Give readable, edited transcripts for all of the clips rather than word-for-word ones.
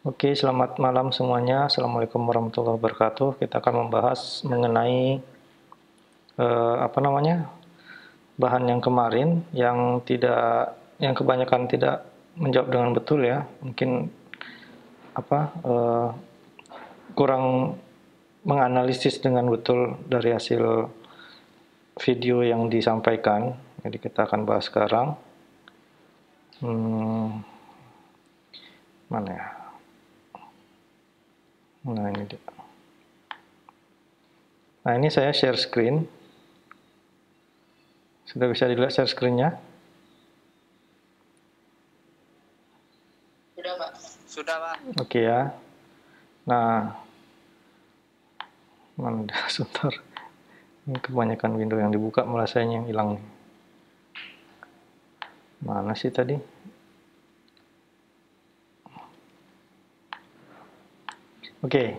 Oke, selamat malam semuanya. Assalamualaikum warahmatullahi wabarakatuh. Kita akan membahas mengenai bahan yang kemarin yang kebanyakan tidak menjawab dengan betul ya. Mungkin kurang menganalisis dengan betul dari hasil video yang disampaikan. Jadi kita akan bahas sekarang. Mana ya? Nah ini dia. Nah ini saya share screen. Sudah bisa dilihat share screen-nya? Sudah, Pak. Sudah, Pak. Oke ya. Nah, mana dia sebentar. Ini kebanyakan window yang dibuka malah saya yang hilang nih. Mana sih tadi? Oke.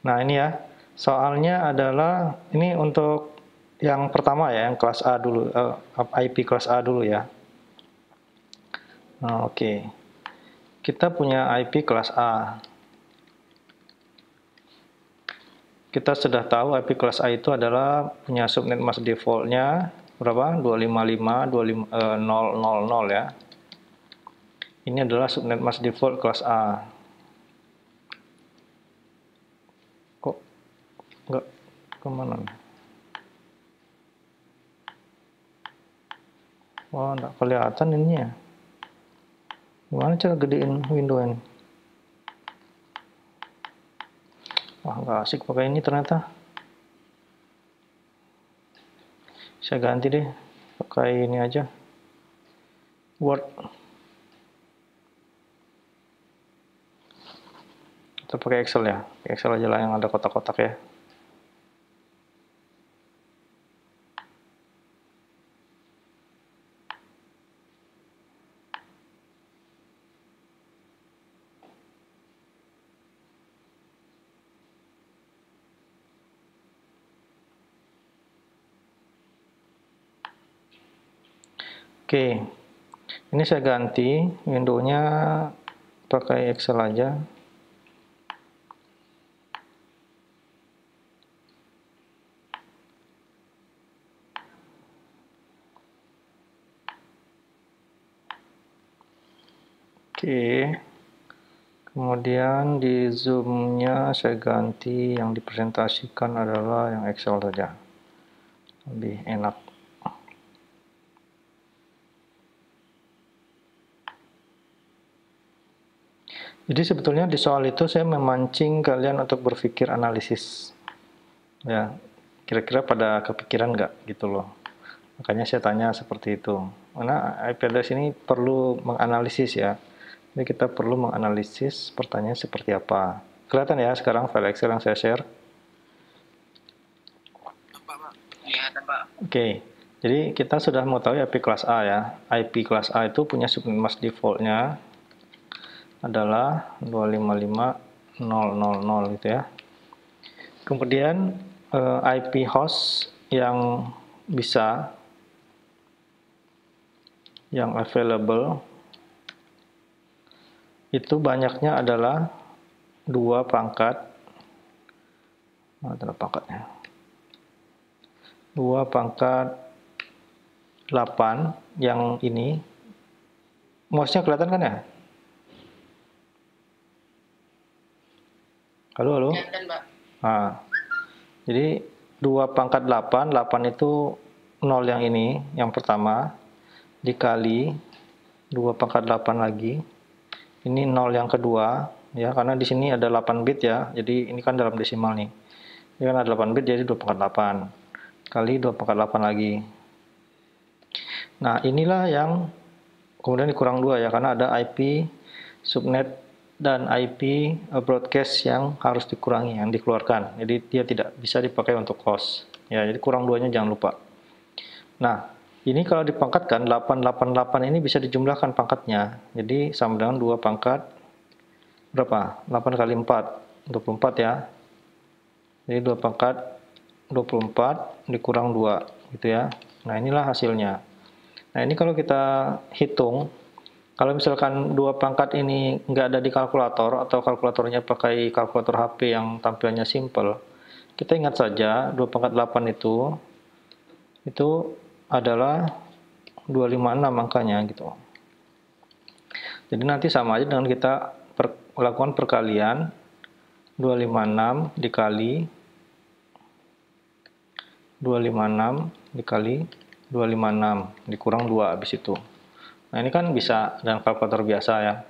Nah, ini ya. Soalnya adalah ini untuk yang pertama ya, yang kelas A dulu, IP kelas A dulu ya. Nah, oke. Kita punya IP kelas A. Kita sudah tahu IP kelas A itu adalah punya subnet mask defaultnya berapa? 255.250.000 ya. Ini adalah subnet mask default kelas A. Kok nggak kemana? Wah, nggak kelihatan ininya. Gimana cara gedein window ini? Wah, nggak asik pakai ini ternyata. Saya ganti deh, pakai ini aja. Word. Kita pakai Excel ya. Excel aja lah yang ada kotak-kotak ya. Oke, ini saya ganti window-nya pakai Excel aja. Oke, kemudian di zoom-nya saya ganti, yang dipresentasikan adalah yang Excel saja, lebih enak. Jadi sebetulnya di soal itu saya memancing kalian untuk berpikir analisis. Ya, kira-kira pada kepikiran nggak gitu loh. Makanya saya tanya seperti itu. Karena IP address ini perlu menganalisis ya. Jadi kita perlu menganalisis pertanyaan seperti apa. Kelihatan ya sekarang file Excel yang saya share? Kelihatan, Pak. Oke. Jadi kita sudah mengetahui IP kelas A ya. IP kelas A itu punya subnet mask default-nya adalah 255.000 gitu ya. Kemudian IP host yang bisa, yang available itu banyaknya adalah 2 pangkat. Ada pangkatnya. 2 pangkat 8 yang ini. Mouse-nya kelihatan kan ya? Halo? Kelihatan, Pak. Nah, jadi 2 pangkat 8, 8 itu 0 yang ini, yang pertama, dikali 2 pangkat 8 lagi, ini 0 yang kedua, ya, karena di sini ada 8 bit ya, jadi ini kan dalam desimal nih. Ini kan ada 8 bit, jadi 2 pangkat 8, kali 2 pangkat 8 lagi. Nah, inilah yang kemudian dikurang 2 ya, karena ada IP subnet dan IP broadcast yang harus dikurangi, yang dikeluarkan. Jadi dia tidak bisa dipakai untuk host. Ya, jadi kurang 2-nya jangan lupa. Nah, ini kalau dipangkatkan 888 ini bisa dijumlahkan pangkatnya. Jadi sama dengan 2 pangkat berapa? 8 kali 4, 24 ya. Jadi 2 pangkat 24 dikurang 2 gitu ya. Nah, inilah hasilnya. Nah, ini kalau kita hitung Kalau misalkan dua pangkat ini nggak ada di kalkulator atau kalkulatornya pakai kalkulator HP yang tampilannya simple, kita ingat saja 2 pangkat 8 itu adalah 256 angkanya gitu. Jadi nanti sama aja dengan kita lakukan perkalian 256 dikali 256 dikurang 2 habis itu. Nah, ini kan bisa dengan kalkulator biasa ya.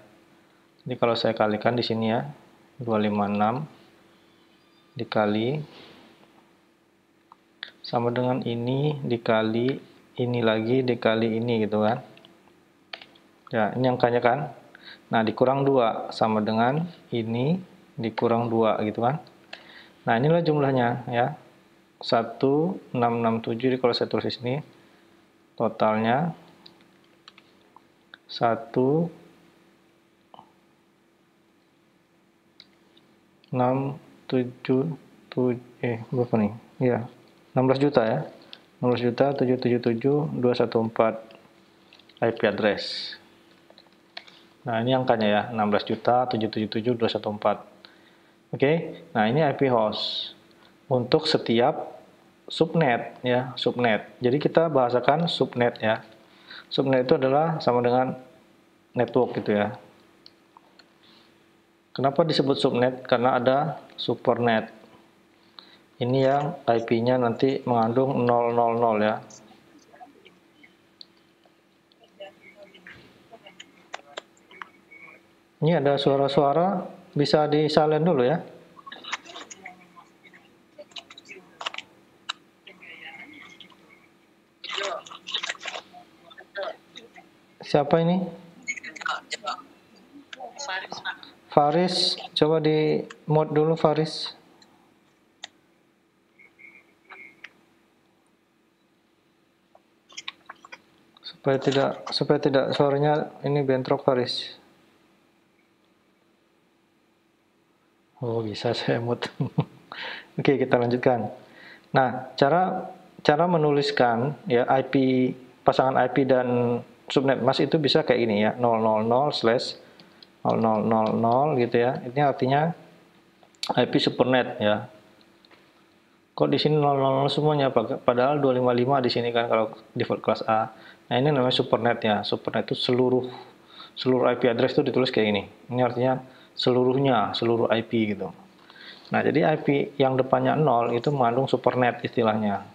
Jadi kalau saya kalikan di sini ya, 256 dikali sama dengan ini dikali ini lagi dikali ini gitu kan. Ya, ini angkanya kan. Nah, dikurang 2 sama dengan ini dikurang 2 gitu kan. Nah, inilah jumlahnya ya. 1667, jadi kalau saya tulis di sini totalnya berapa nih? Ya, 16 juta ya. 16.777.214 IP address. Nah, ini angkanya ya, 16.777.214. Oke. Nah, ini IP host untuk setiap subnet ya, subnet. Jadi kita bahasakan subnet ya. Subnet itu adalah sama dengan network gitu ya. Kenapa disebut subnet? Karena ada supernet. Ini yang IP-nya nanti mengandung 000 ya. Ini ada suara-suara, bisa di-silent dulu ya. Siapa ini? Faris, coba di mode dulu Faris. Supaya tidak suaranya ini bentrok Faris. Oh, bisa saya mute. Oke, kita lanjutkan. Nah, cara menuliskan ya IP pasangan IP dan subnet mask itu bisa kayak gini ya, 000/0000 gitu ya. Ini artinya IP supernet ya. Kok di sini 000 semuanya, padahal 255 di sini kan kalau default kelas A. Nah, ini namanya supernet ya. Supernet itu seluruh IP address itu ditulis kayak gini. Ini artinya seluruhnya, seluruh IP gitu. Nah, jadi IP yang depannya 0 itu mengandung supernet istilahnya.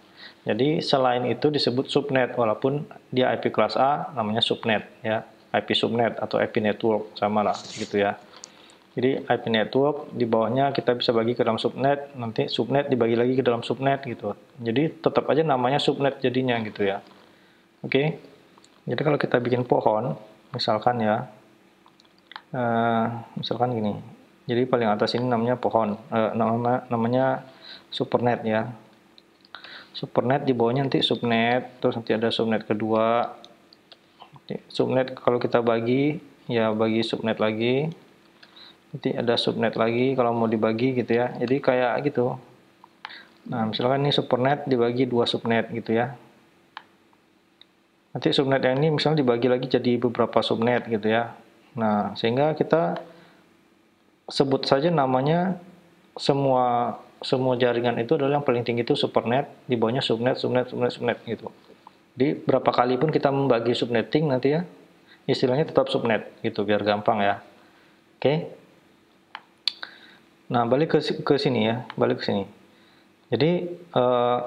Jadi selain itu disebut subnet, walaupun dia IP kelas A namanya subnet ya, IP subnet atau IP network sama lah gitu ya. Jadi IP network di bawahnya kita bisa bagi ke dalam subnet, nanti subnet dibagi lagi ke dalam subnet gitu. Jadi tetap aja namanya subnet jadinya gitu ya. Oke. Jadi kalau kita bikin pohon, misalkan ya, misalkan gini. Jadi paling atas ini namanya pohon, namanya supernet ya. Supernet di bawahnya nanti subnet, terus nanti ada subnet kedua. Subnet kalau kita bagi, ya bagi subnet lagi. Nanti ada subnet lagi kalau mau dibagi gitu ya. Jadi kayak gitu. Nah, misalkan ini supernet dibagi 2 subnet gitu ya. Nanti subnet yang ini misalnya dibagi lagi jadi beberapa subnet gitu ya. Nah, sehingga kita sebut saja namanya semua jaringan itu adalah yang paling tinggi itu supernet, di bawahnya subnet gitu. Jadi berapa kali pun kita membagi subnetting nanti ya, istilahnya tetap subnet gitu biar gampang ya. Oke. Nah, balik ke sini ya, balik ke sini. Jadi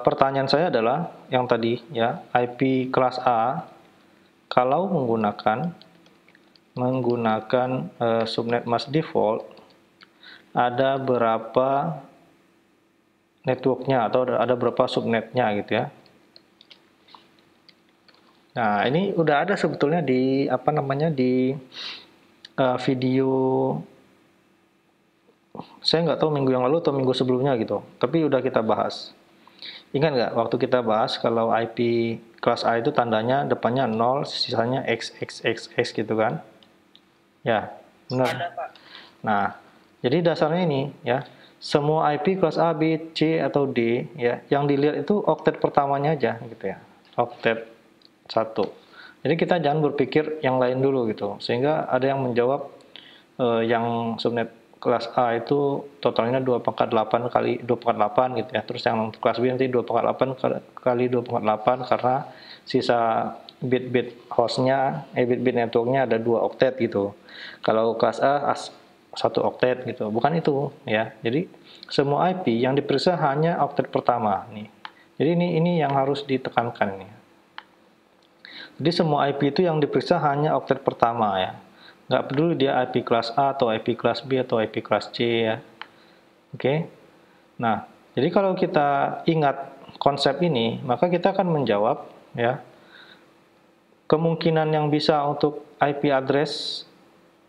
pertanyaan saya adalah yang tadi ya, IP kelas A kalau menggunakan subnet mask default ada berapa networknya atau ada berapa subnetnya gitu ya. Nah, ini udah ada sebetulnya di di video, saya nggak tahu minggu yang lalu atau minggu sebelumnya gitu, tapi udah kita bahas. Ingat nggak waktu kita bahas kalau IP kelas A itu tandanya depannya 0, sisanya XXXX gitu kan? Ya, benar. Nah, jadi dasarnya ini ya, semua IP kelas A, B, C atau D ya, yang dilihat itu oktet pertamanya aja gitu ya. Oktet 1. Jadi kita jangan berpikir yang lain dulu gitu. Sehingga ada yang menjawab yang subnet kelas A itu totalnya 2/8 kali 2/8 gitu ya. Terus yang kelas B nanti 2/8 kali 2/8 karena sisa bit-bit hostnya, bit-bit networknya ada 2 oktet gitu. Kalau kelas A 1 oktet gitu. Bukan itu ya. Jadi semua IP yang diperiksa hanya oktet pertama nih. Jadi ini yang harus ditekankan nih. Jadi semua IP itu yang diperiksa hanya oktet pertama ya. Nggak peduli dia IP kelas A atau IP kelas B atau IP kelas C ya. Oke. Nah, jadi kalau kita ingat konsep ini, maka kita akan menjawab ya. Kemungkinan yang bisa untuk IP address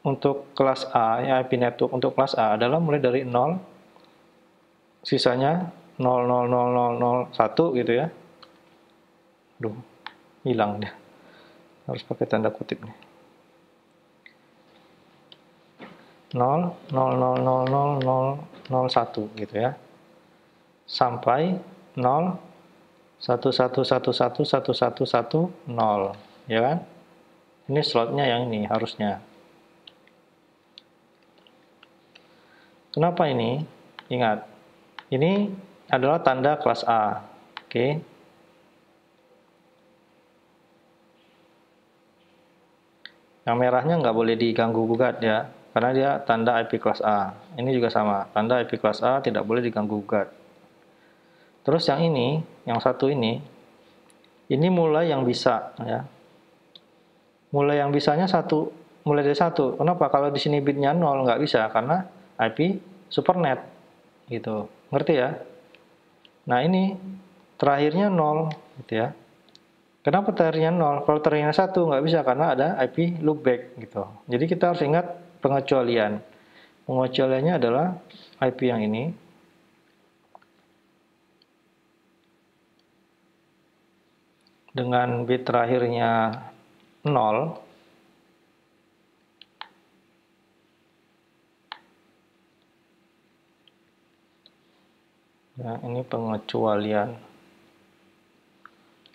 untuk kelas A, ya IP network untuk kelas A adalah mulai dari 0, sisanya 0,00001 gitu ya. Aduh, hilang dia. Harus pakai tanda kutip nih. 0,0000001 gitu ya. Sampai 0,111111110 ya kan? Ini slotnya yang ini harusnya. Kenapa ini? Ingat, ini adalah tanda kelas A. Oke. Yang merahnya nggak boleh diganggu gugat ya, karena dia tanda IP kelas A. Ini juga sama, tanda IP kelas A tidak boleh diganggu gugat. Terus yang ini, yang satu ini mulai yang bisa ya. Mulai yang bisanya mulai dari 1. Kenapa? Kalau di sini bitnya 0 nggak bisa karena IP supernet gitu. Ngerti ya? Nah, ini terakhirnya 0 gitu ya. Kenapa terakhirnya 0? Kalau terakhirnya 1 nggak bisa karena ada IP loopback gitu. Jadi kita harus ingat pengecualian. Pengecualiannya adalah IP yang ini. Dengan bit terakhirnya 0. Ya, ini pengecualian.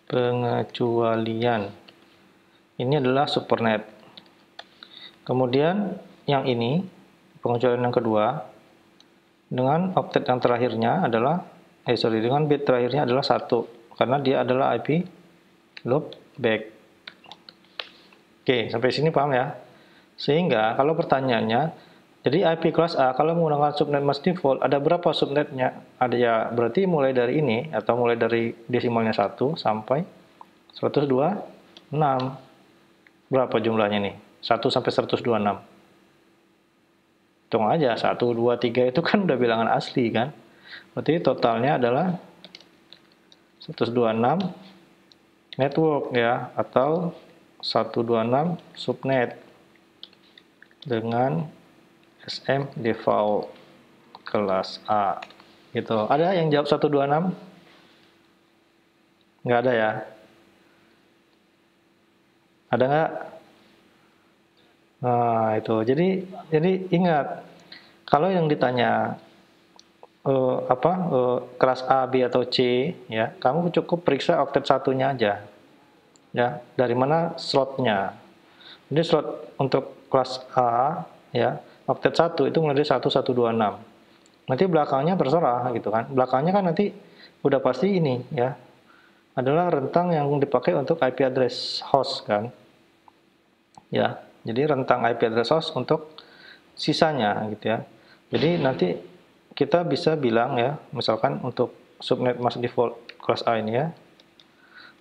Pengecualian. Ini adalah supernet. Kemudian yang ini, pengecualian yang kedua, dengan oktet yang terakhirnya adalah, dengan bit terakhirnya adalah 1, karena dia adalah IP loopback. Oke, sampai sini paham ya? Sehingga kalau pertanyaannya, jadi IP kelas A kalau menggunakan subnet mask default ada berapa subnetnya? Ada ya, berarti mulai dari ini atau mulai dari desimalnya 1 sampai 126. Berapa jumlahnya nih? 1 sampai 126. Hitung aja, 1, 2, 3 itu kan udah bilangan asli kan? Berarti totalnya adalah 126 network ya, atau 126 subnet dengan SM default kelas A gitu. Ada yang jawab 126? Nggak ada ya? Ada nggak? Nah, itu. Jadi ingat, kalau yang ditanya kelas A, B atau C ya, kamu cukup periksa oktet satunya aja. Ya, dari mana slotnya. Jadi slot untuk kelas A ya, oktet 1 itu mulai dari 1126. Nanti belakangnya terserah gitu kan. Belakangnya kan nanti udah pasti ini ya. Adalah rentang yang dipakai untuk IP address host kan. Ya, jadi rentang IP address host untuk sisanya gitu ya. Jadi nanti kita bisa bilang ya, misalkan untuk subnet mask default kelas A ini ya.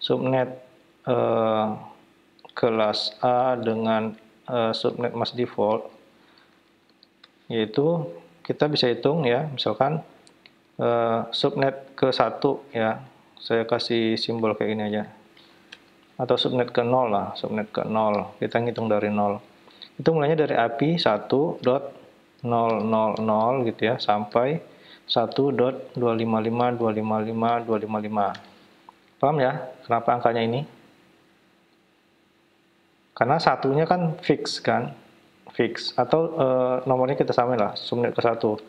Subnet kelas A dengan subnet mask default, yaitu kita bisa hitung ya, misalkan subnet ke 1 ya, saya kasih simbol kayak gini aja, atau subnet ke 0 lah, subnet ke 0, kita ngitung dari 0, itu mulainya dari IP 1.000 gitu ya, sampai 1.255.255.255. Paham ya kenapa angkanya ini? Karena satunya kan fix kan, fix, atau nomornya kita samain lah, subnet ke 1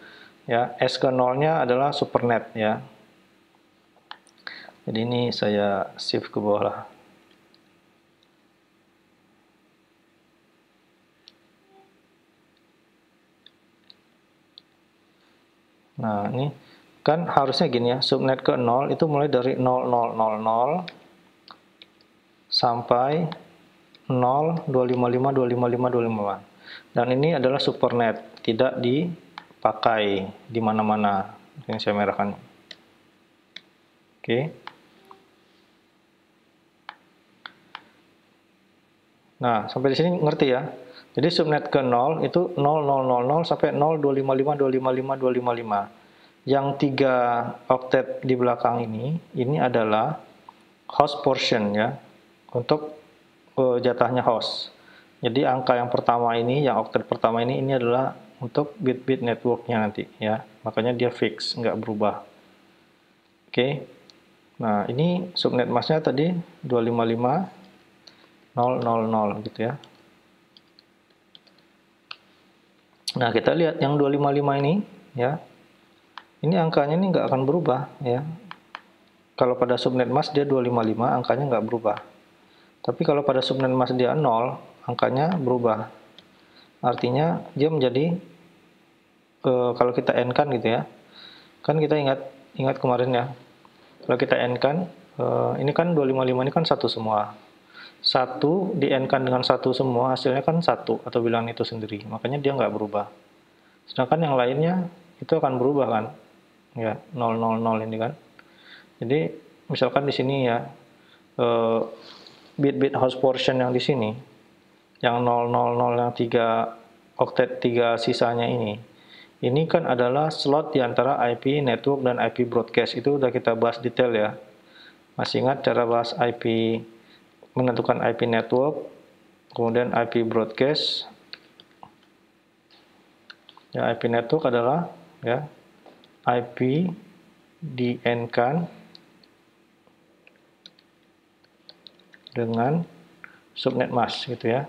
ya. S ke 0-nya adalah supernet ya. Jadi ini saya shift ke bawah lah. Nah, ini kan harusnya gini ya, subnet ke 0 itu mulai dari 0000 sampai 025525525. Dan ini adalah supernet, tidak dipakai di mana-mana. Yang saya merahkan. Oke. Nah, sampai di sini ngerti ya. Jadi subnet ke 0 itu 0000 sampai 025525525. Yang 3 oktet di belakang ini adalah host portion ya, untuk jatahnya host. Jadi angka yang pertama ini, yang oktet pertama ini adalah untuk bit-bit networknya nanti ya. Makanya dia fix, nggak berubah. Oke. Nah, ini subnet masknya tadi 255.000 gitu ya. Nah, kita lihat yang 255 ini ya. Ini angkanya ini nggak akan berubah ya. Kalau pada subnet mask dia 255, angkanya nggak berubah. Tapi kalau pada subnet mask dia 0, angkanya berubah. Artinya dia menjadi kalau kita N kan gitu ya. Kan kita ingat kemarin ya. Kalau kita N kan ini kan 255 ini kan satu semua. Satu di N kan dengan satu semua, hasilnya kan satu atau bilangan itu sendiri. Makanya dia nggak berubah. Sedangkan yang lainnya itu akan berubah kan. Ya, 000 ini kan. Jadi misalkan di sini ya bit-bit host portion yang di sini, yang 000 yang 3 oktet 3 sisanya ini kan adalah slot di antara IP network dan IP broadcast. Itu udah kita bahas detail ya. Masih ingat cara bahas IP, menentukan IP network, kemudian IP broadcast. Ya, IP network adalah ya IP di N-kan dengan subnet mask gitu ya.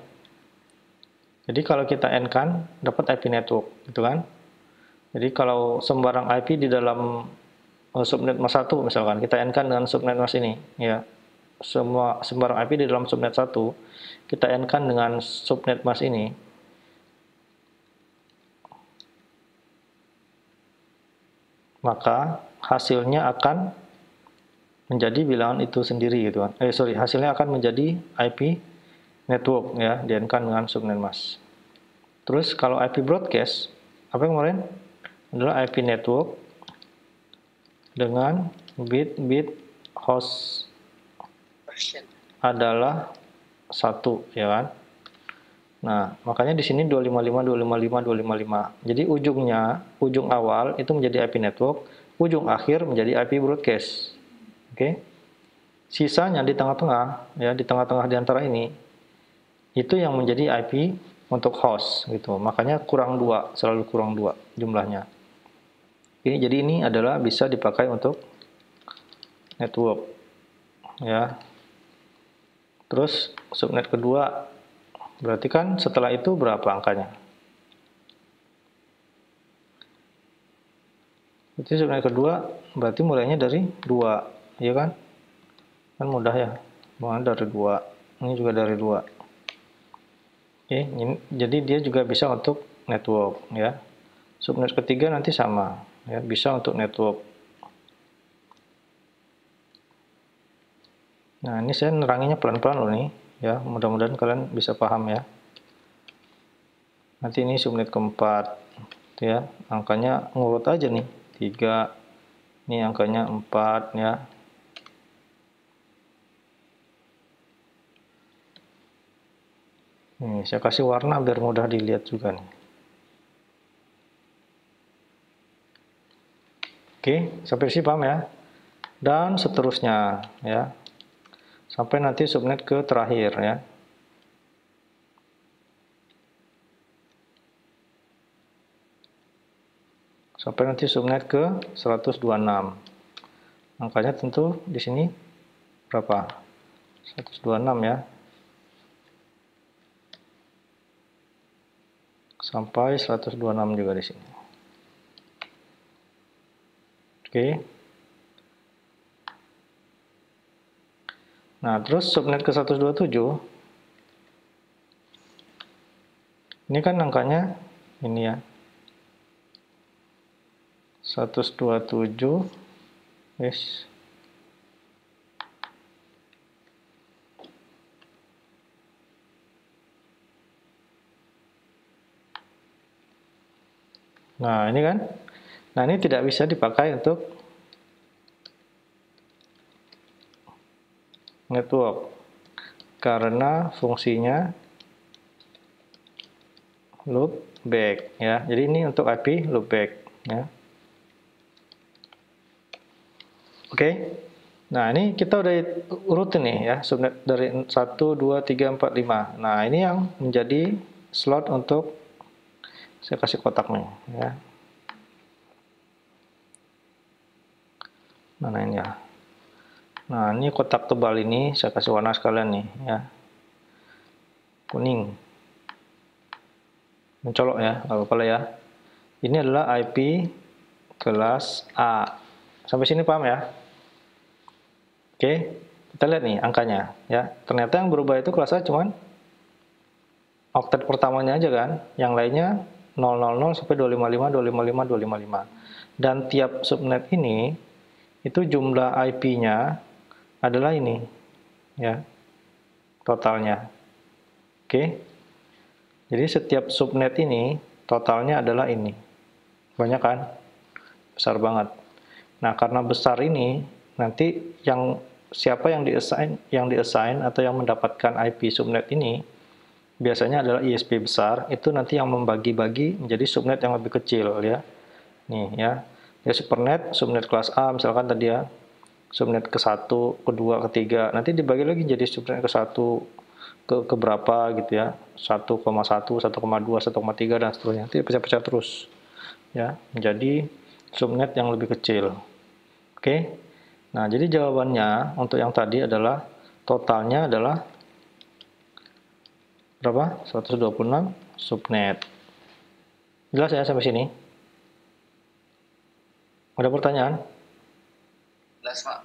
Jadi kalau kita N-kan dapat IP network gitu kan. Jadi kalau sembarang IP di dalam subnet mask 1 misalkan, kita N-kan dengan subnet mask ini ya. Sembarang IP di dalam subnet 1 kita N-kan dengan subnet mask ini. Maka hasilnya akan menjadi bilangan itu sendiri gitu kan. Hasilnya akan menjadi IP network ya, di-N-kan dengan subnet mask. Terus kalau IP broadcast, apa yang kemarin? Adalah IP network dengan bit host adalah 1 ya kan. Nah, makanya di sini 255.255.255. Jadi ujung awal itu menjadi IP network, ujung akhir menjadi IP broadcast. Oke. Sisanya di tengah-tengah ya, di tengah-tengah di antara ini itu yang menjadi IP untuk host gitu. Makanya kurang 2, selalu kurang 2 jumlahnya. Jadi ini adalah bisa dipakai untuk network ya. Terus subnet kedua berarti kan setelah itu berapa angkanya? Itu subnet kedua berarti mulainya dari 2, ya kan? Kan mudah ya. Mulai dari 2. Ini juga dari 2. Oke, jadi dia juga bisa untuk network ya. Subnet ketiga nanti sama ya, bisa untuk network. Nah, ini saya neranginya pelan-pelan loh nih ya, mudah-mudahan kalian bisa paham ya. Nanti ini subnet keempat ya, angkanya ngurut aja nih, 3, ini angkanya 4 ya. Nih, saya kasih warna biar mudah dilihat juga nih. Oke, sampai sini paham ya. Dan seterusnya ya. Sampai nanti subnet ke terakhir ya. Sampai nanti subnet ke 126. Angkanya tentu di sini berapa? 126 ya. Sampai 126 juga di sini. Oke. Nah, terus subnet ke 127. Ini kan angkanya ini ya. 127, yes. Nah, ini kan. Nah, ini tidak bisa dipakai untuk network karena fungsinya loopback ya. Jadi ini untuk IP loopback ya. Oke. Nah, ini kita udah urutin nih ya, subnet dari 1 2 3 4 5. Nah, ini yang menjadi slot untuk saya kasih kotak nih ya. Mana ini ya? Nah, ini kotak tebal ini saya kasih warna sekalian nih ya. Kuning. Mencolok ya, nggak apa-apa ya. Ini adalah IP kelas A. Sampai sini paham ya? Oke, kita lihat nih angkanya ya. Ternyata yang berubah itu kelas A cuman oktet pertamanya aja kan. Yang lainnya 000 sampai 255, 255, 255. Dan tiap subnet ini itu jumlah IP-nya adalah ini ya. Totalnya. Oke. Jadi setiap subnet ini totalnya adalah ini. Banyak kan? Besar banget. Nah, karena besar ini nanti siapa yang diassign atau yang mendapatkan IP subnet ini biasanya adalah ISP besar, itu nanti yang membagi-bagi menjadi subnet yang lebih kecil ya. Nih ya. Ya supernet, subnet kelas A misalkan tadi ya. Subnet ke-1, kedua, ketiga. Nanti dibagi lagi jadi subnet ke-1 ke berapa gitu ya. 1,1, 1,2, 1,3 dan seterusnya. Nanti pecah-pecah terus. Ya, menjadi subnet yang lebih kecil. Oke. Nah, jadi jawabannya untuk yang tadi adalah totalnya adalah berapa? 126 subnet. Jelas ya sampai sini? Ada pertanyaan? Jelas, Pak.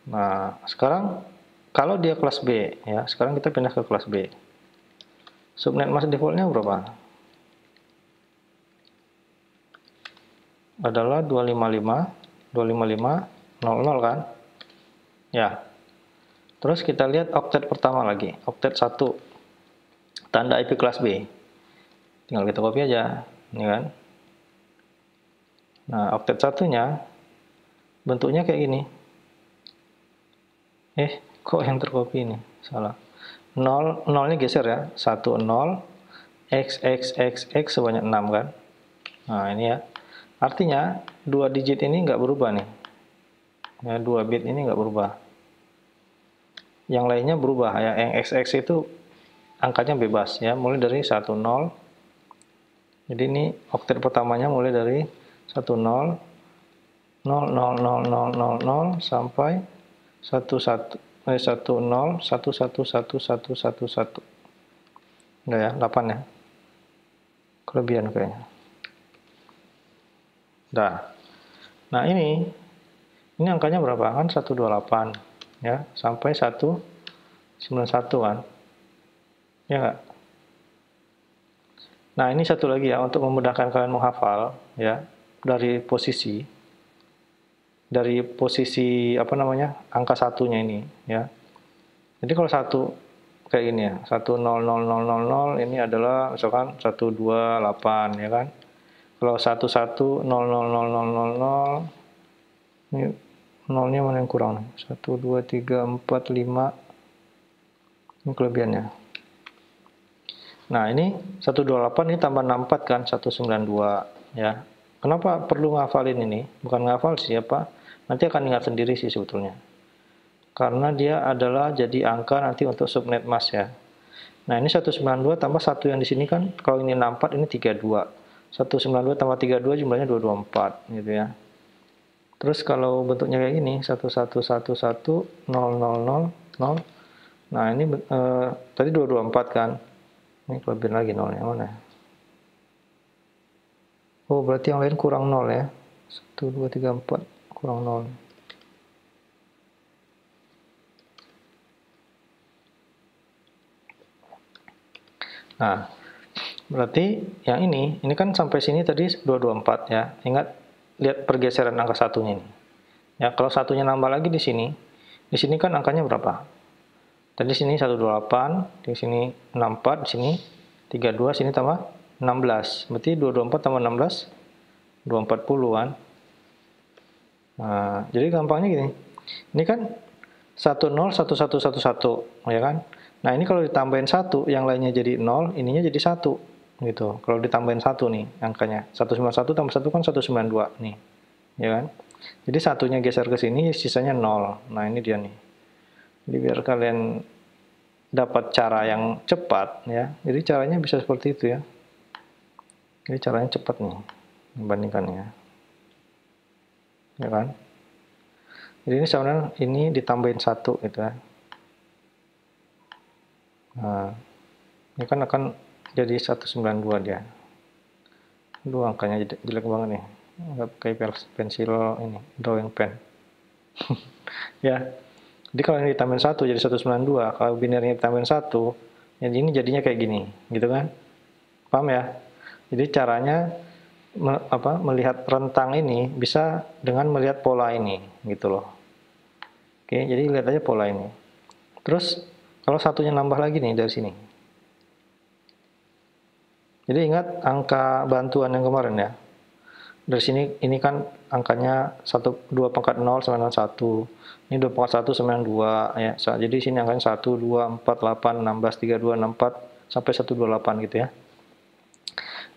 Nah, sekarang kalau dia kelas B ya, sekarang kita pindah ke kelas B. Subnet mask defaultnya berapa? Adalah 255, 255, 00 kan? Ya. Terus kita lihat oktet pertama lagi, oktet 1. Tanda IP kelas B. Tinggal kita copy aja, ini kan. Nah, oktet satunya bentuknya kayak gini. Kok yang tercopy ini? Salah. 0-nya geser ya. 1, 0, X, X, X, X sebanyak 6 kan. Nah, ini ya. Artinya, 2 digit ini nggak berubah nih. Ya, 2 bit ini nggak berubah. Yang lainnya berubah ya. Yang XX itu angkanya bebas ya. Mulai dari 1, 0. Jadi ini oktet pertamanya mulai dari 1, 0, 0, 0, 0, 0, 0, 0 sampai 1, 1, 1, 0, 1, 1, 1, 1, 1, 1. Udah ya, 8 ya. Kelebihan kayaknya. Dah. Nah, ini angkanya berapa? Kan 128 ya, sampai 191 kan. Ya enggak? Nah, ini satu lagi ya untuk memudahkan kalian menghafal ya, dari posisi apa namanya? Angka satunya ini ya. Jadi kalau satu kayak gini ya, 1000000 ini adalah misalkan 128 ya kan. Kalau 11000000 ini nolnya mana yang kurang nih? 1 2 3 4 5. Ini kelebihannya. Nah, ini 128 ini tambah 64 kan 192 ya. Kenapa perlu ngafalin ini? Bukan ngafal sih apa? Nanti akan ingat sendiri sih sebetulnya. Karena dia adalah jadi angka nanti untuk subnet mask ya. Nah, ini 192 tambah 1 yang di sini kan, kalau ini 64 ini 32. 192 tambah 32 jumlahnya 224 gitu ya. Terus kalau bentuknya kayak gini 1111000. Nah, ini tadi 224 kan. Ini kelebihan lagi nolnya mana? Oh, berarti yang lain kurang 0 ya. 1 2 3 4 kurang 0. Nah, berarti yang ini kan sampai sini tadi 224 ya. Ingat lihat pergeseran angka satunya ini. Ya, kalau satunya nambah lagi di sini kan angkanya berapa? Tadi sini 128, di sini 64, di sini 32, sini tambah 16. Berarti 224 tambah 16, 240 kan? Nah, jadi gampangnya gini. Ini kan 101111, ya kan? Nah, ini kalau ditambahin 1, yang lainnya jadi 0, ininya jadi 1 gitu. Kalau ditambahin 1 nih angkanya. 191 tambah 1 kan 192 nih. Ya kan? Jadi satunya geser ke sini, sisanya 0. Nah, ini dia nih. Jadi biar kalian dapat cara yang cepat ya. Jadi caranya bisa seperti itu ya. Jadi caranya cepat nih membandingkannya. Ya kan? Jadi ini sebenarnya ini ditambahin 1 gitu ya. Nah, ini kan akan jadi 192 dia. Aduh, angkanya jelek banget nih. Nggak pakai pensil ini, drawing pen. Ya. Jadi kalau ini ditambahin 1 jadi 192, kalau binernya ditambahin 1, jadi ini jadinya kayak gini, gitu kan? Paham ya? Jadi caranya melihat rentang ini bisa dengan melihat pola ini, gitu loh. Oke, jadi lihat aja pola ini. Terus kalau satunya nambah lagi nih dari sini. Jadi ingat angka bantuan yang kemarin ya. Dari sini ini kan angkanya 2 pangkat 0 sama dengan 1. Ini 2 pangkat 1 sama dengan 2 ya. Jadi sini angkanya 1 2 4 8 16 32 64 sampai 128 gitu ya.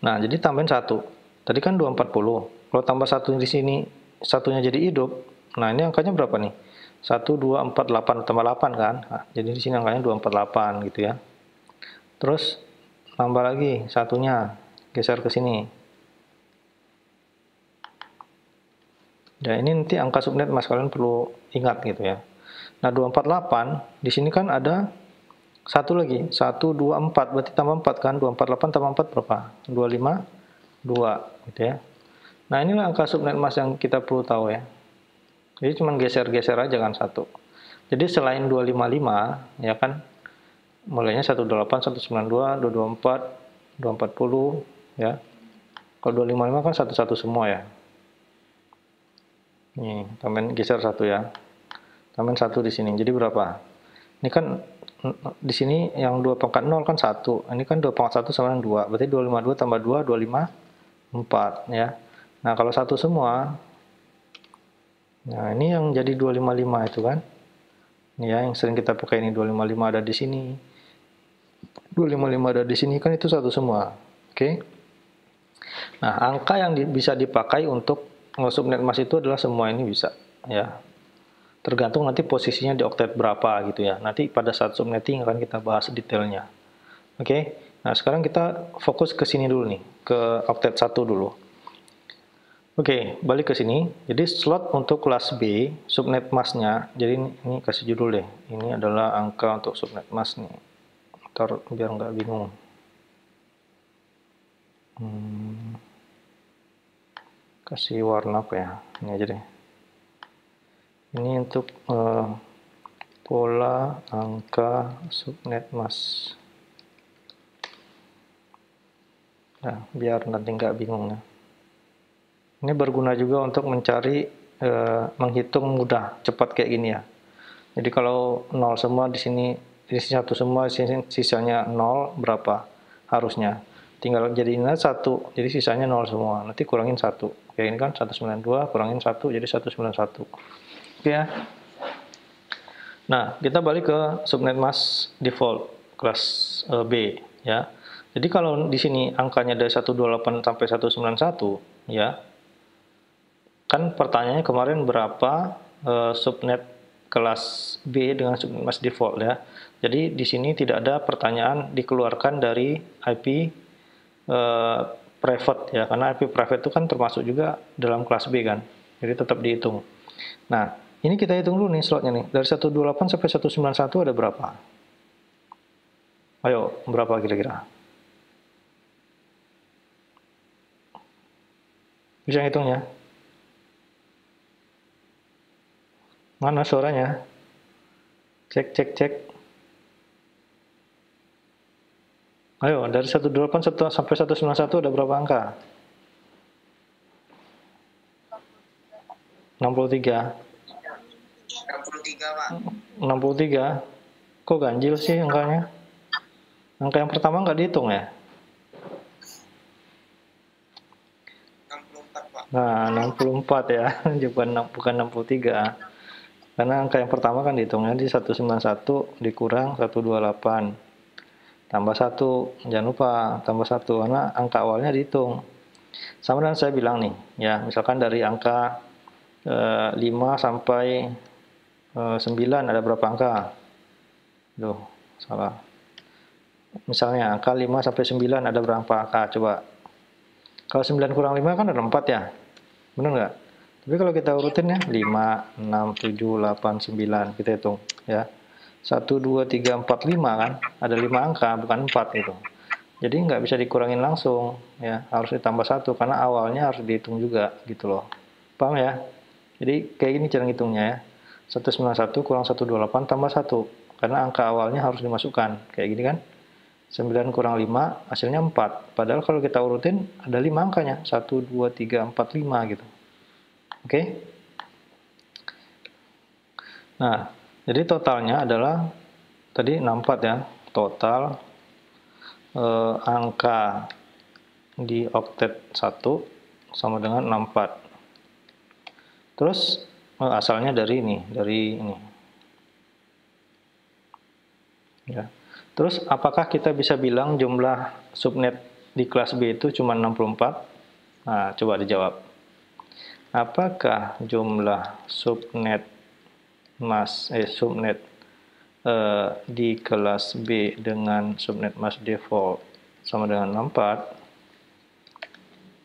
Nah, jadi tambahin 1. Tadi kan 240. Kalau tambah 1 di sini, satunya jadi hidup. Nah, ini angkanya berapa nih? 1 2 4 8 tambah 8 kan? Nah, jadi di sini angkanya 248 gitu ya. Terus tambah lagi satunya, geser ke sini. Ya, ini nanti angka subnet Mas kalian perlu ingat gitu ya. Nah, 248 di sini kan ada satu lagi, 124 berarti tambah 4 kan? 248 tambah 4 berapa? 252 gitu ya. Nah, inilah angka subnet Mas yang kita perlu tahu ya. Jadi cuma geser-geser aja kan satu. Jadi selain 255 ya kan mulainya 18, 192, 224, 240 ya. Kalau 255 kan satu-satu semua ya. Nih, tambahin geser 1 ya. Tambahin 1 di sini. Jadi berapa? Ini kan di sini yang 2 pangkat 0 kan 1. Ini kan 2 pangkat 1 sama dengan 2. Berarti 252 tambah 2, 254 ya. Nah, kalau 1 semua, nah ini yang jadi 255 itu kan. Ini ya, yang sering kita pakai ini 255 ada di sini. 255 ada di sini kan itu 1 semua. Oke. Nah, angka yang bisa dipakai untuk subnet Mas itu adalah semua ini bisa ya. Tergantung nanti posisinya di oktet berapa gitu ya. Nanti pada saat subnetting akan kita bahas detailnya. Oke. Nah, sekarang kita fokus ke sini dulu nih, ke oktet 1 dulu. Oke, balik ke sini. Jadi slot untuk kelas B, subnet Mas-nya. Jadi ini kasih judul deh. Ini adalah angka untuk subnet Mas nih. Ntar biar nggak bingung. Kasih warna apa ya? Ini aja deh. Ini untuk pola angka subnet Mas. Nah, biar nanti nggak bingung ya. Ini berguna juga untuk mencari menghitung mudah, cepat kayak gini ya. Jadi kalau 0 semua di sini 1 semua, sisanya 0 berapa harusnya? Tinggal jadiin 1, jadi sisanya 0 semua. Nanti kurangin 1. Kayak ini kan 192 kurangin 1 jadi 191. Oke ya. Nah, kita balik ke subnet Mas default kelas B ya. Jadi kalau di sini angkanya dari 128 sampai 191 ya. Kan pertanyaannya kemarin berapa subnet kelas B dengan subnet Mas default ya. Jadi di sini tidak ada pertanyaan dikeluarkan dari IP private ya, karena IP private itu kan termasuk juga dalam kelas B kan, jadi tetap dihitung. Nah, ini kita hitung dulu nih slotnya nih, dari 128 sampai 191 ada berapa? Ayo, berapa kira-kira? Bisa hitungnya? Mana suaranya? Cek, cek, cek. Ayo, dari 128 sampai 191 ada berapa angka? 63. 63, Pak. 63. Kok ganjil sih angkanya? Angka yang pertama nggak dihitung ya? 64, Pak. Nah, 64 ya, bukan 63. Karena angka yang pertama kan dihitungnya di 191 dikurang 128. Tambah 1, jangan lupa tambah 1 karena angka awalnya dihitung. Sama dengan saya bilang nih, ya, misalkan dari angka 5 sampai 9 ada berapa angka? Duh, salah. Misalnya angka 5 sampai 9 ada berapa angka? Coba. Kalau 9 kurang 5 kan ada 4 ya. Benar nggak? Tapi kalau kita urutin ya 5, 6, 7, 8, 9 kita hitung ya. 1, 2, 3, 4, 5 kan. Ada 5 angka bukan 4 gitu. Jadi nggak bisa dikurangin langsung ya, harus ditambah 1 karena awalnya harus dihitung juga gitu loh. Paham ya? Jadi kayak gini cara ngitungnya ya. 191 kurang 128 tambah 1 karena angka awalnya harus dimasukkan. Kayak gini kan? 9 kurang 5 hasilnya 4. Padahal kalau kita urutin ada 5 angkanya. 1, 2, 3, 4, 5 gitu. Oke? Nah, jadi totalnya adalah tadi 64 ya. Total angka di oktet 1 sama dengan 64. Terus asalnya dari ini. Ya. Terus apakah kita bisa bilang jumlah subnet di kelas B itu cuma 64? Nah, coba dijawab. Apakah jumlah subnet di kelas B dengan subnet mask default sama dengan 64?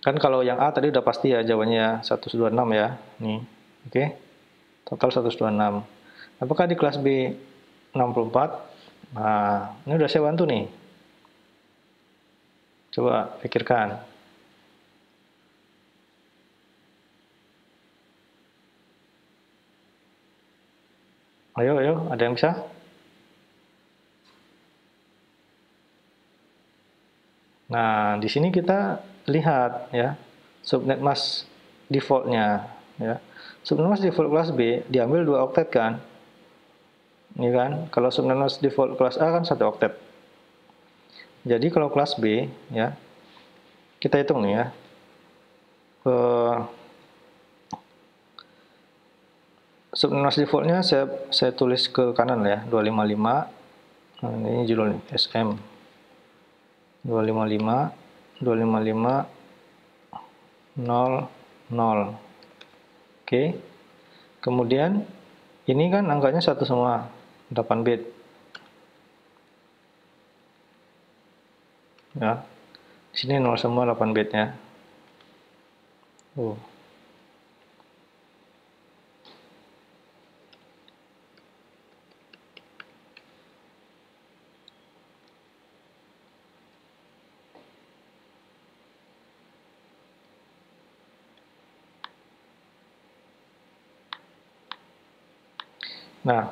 Kan kalau yang A tadi udah pasti ya jawabannya 126 ya. Nih, oke. Total 126. Apakah di kelas B 64? Nah, ini udah saya bantu nih. Coba pikirkan. Ayo, ada yang bisa? Nah, di sini kita lihat ya, subnet mask defaultnya ya. Subnet mask default kelas B diambil 2 oktet kan? Ini kan, kalau subnet mask default kelas A kan 1 oktet. Jadi kalau kelas B ya, kita hitung nih ya. Subnet mask defaultnya saya tulis ke kanan ya, 255. Nah, ini judulnya SM 255 255 00. Oke. Kemudian ini kan angkanya satu semua, 8 bit. Ya. Di sini 0 semua 8 bit ya. Nah,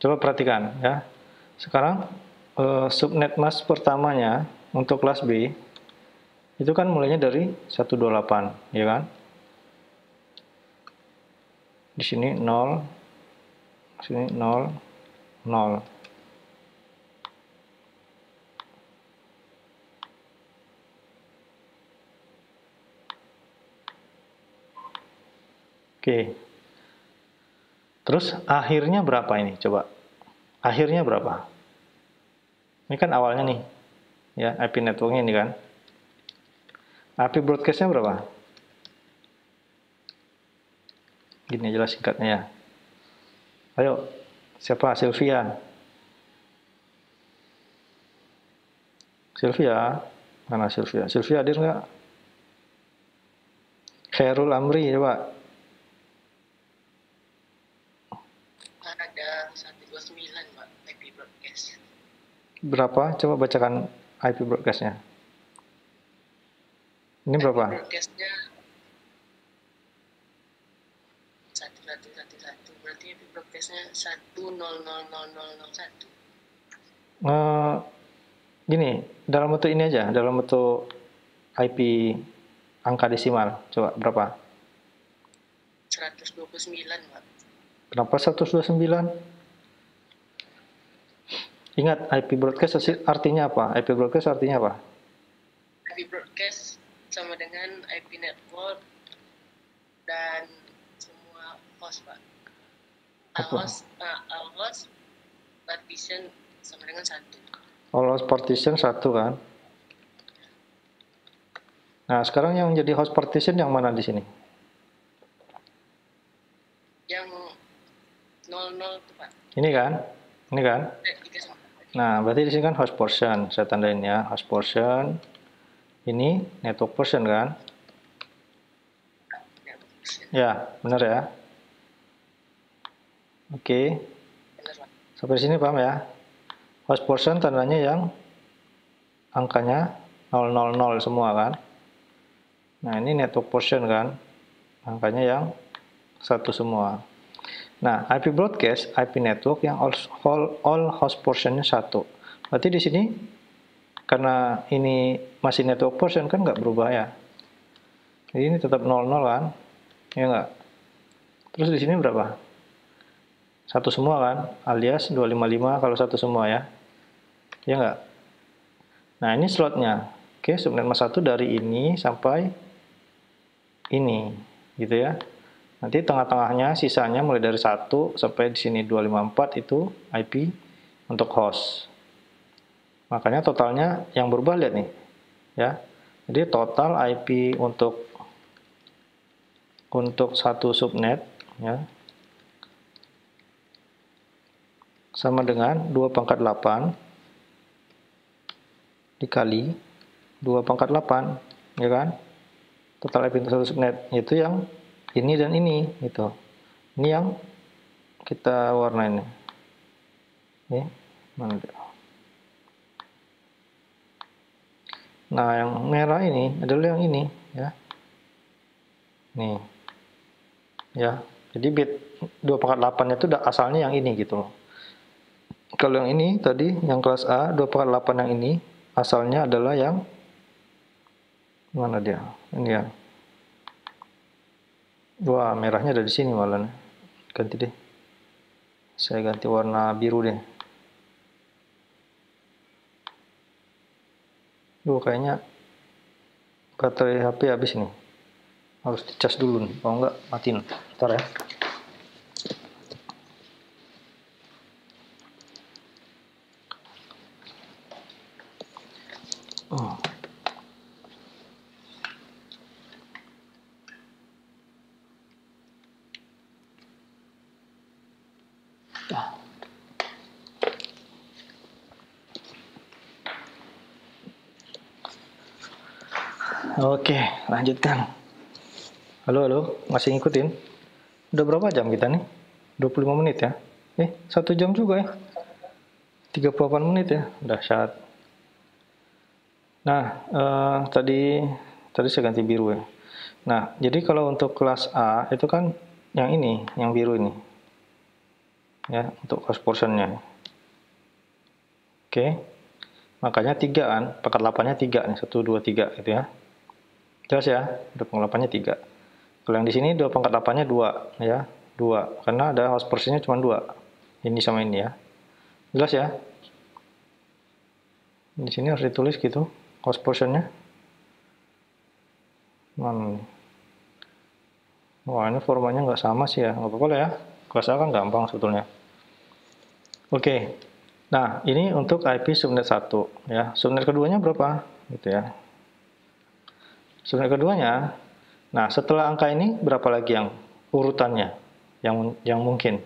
coba perhatikan ya. Sekarang subnet mask pertamanya untuk kelas B itu kan mulainya dari 128, ya kan? Di sini 0, di sini 0, 0. Oke. Terus akhirnya berapa ini? Coba. Akhirnya berapa? Ini kan awalnya nih. Ya, IP networknya ini kan. IP broadcastnya berapa? Gini jelas singkatnya ya. Ayo, siapa? Sylvia. Sylvia, mana Sylvia? Sylvia hadir nggak? Khairul Amri, coba. Ada 129, Pak, IP broadcast. Berapa? Coba bacakan IP broadcastnya. Ini berapa? IP broadcastnya 1111, berarti IP broadcastnya 1000001. Gini, dalam bentuk ini aja, dalam bentuk IP angka desimal. Coba berapa? 129, Pak. Kenapa 129? Ingat, IP broadcast artinya apa? IP broadcast artinya apa? IP broadcast sama dengan IP network dan semua host, Pak. All host partition sama dengan 1. All host partition 1 kan? Nah, sekarang yang jadi host partition yang mana di sini? Yang 00 tuh, Pak. Ini kan? Ini kan? Nah, berarti di sini kan host portion. Saya tandain ya, host portion. Ini network portion kan? Ya, benar ya. Oke. Sampai di sini paham ya? Host portion tandanya yang angkanya 000 semua kan? Nah, ini network portion kan? Angkanya yang 1 semua. Nah, IP broadcast, IP network yang all host portionnya 1. Berarti di sini karena ini masih network portion kan nggak berubah ya. Jadi ini tetap 00 kan? Ya nggak? Terus di sini berapa? 1 semua kan? Alias 255 kalau 1 semua ya. Ya nggak? Nah, ini slotnya. Oke, subnet mas 1 dari ini sampai ini. Gitu ya. Nanti tengah-tengahnya sisanya mulai dari 1 sampai di sini 254 itu IP untuk host. Makanya totalnya yang berubah lihat nih. Ya. Jadi total IP untuk satu subnet ya sama dengan 2/8 dikali 2/8 ya kan? Total IP untuk satu subnet itu yang ini dan ini gitu. Ini yang kita warnain. Ini mana dia? Nah, yang merah ini adalah yang ini ya. Nih. Ya. Jadi bit 2/8 itu asalnya yang ini gitu loh. Kalau yang ini tadi yang kelas A 2/8 yang ini asalnya adalah yang mana dia? Ini ya. Wah, merahnya ada di sini malah. Ganti deh. Saya ganti warna biru deh. Kayaknya baterai HP habis nih. Harus dicas dulu nih. Kalau enggak matiin. Bentar ya. Oh. Oke, lanjutkan. Halo, masih ngikutin? Udah berapa jam kita nih? 25 menit ya? 1 jam juga ya? 38 menit ya? Dahsyat. Nah, tadi saya ganti biru ya. Nah, jadi kalau untuk kelas A itu kan yang ini, yang biru ini. Ya, untuk host portionnya. Oke. Makanya 3 kan, paket 8-nya 3 nih, 1, 2, 3 gitu ya. Jelas ya, 2/8-nya 3. Kalau yang di sini 2/8-nya 2 ya, 2. Karena ada host portionnya cuma 2. Ini sama ini ya. Jelas ya? Di sini harus ditulis gitu, host portionnya. Wah, ini formanya nggak sama sih ya, nggak apa-apa lah ya. Kelas A kan gampang sebetulnya. Oke. Nah, ini untuk IP subnet 1 ya. Subnet keduanya berapa? Gitu ya. Subnet keduanya, nah setelah angka ini berapa lagi yang urutannya yang mungkin?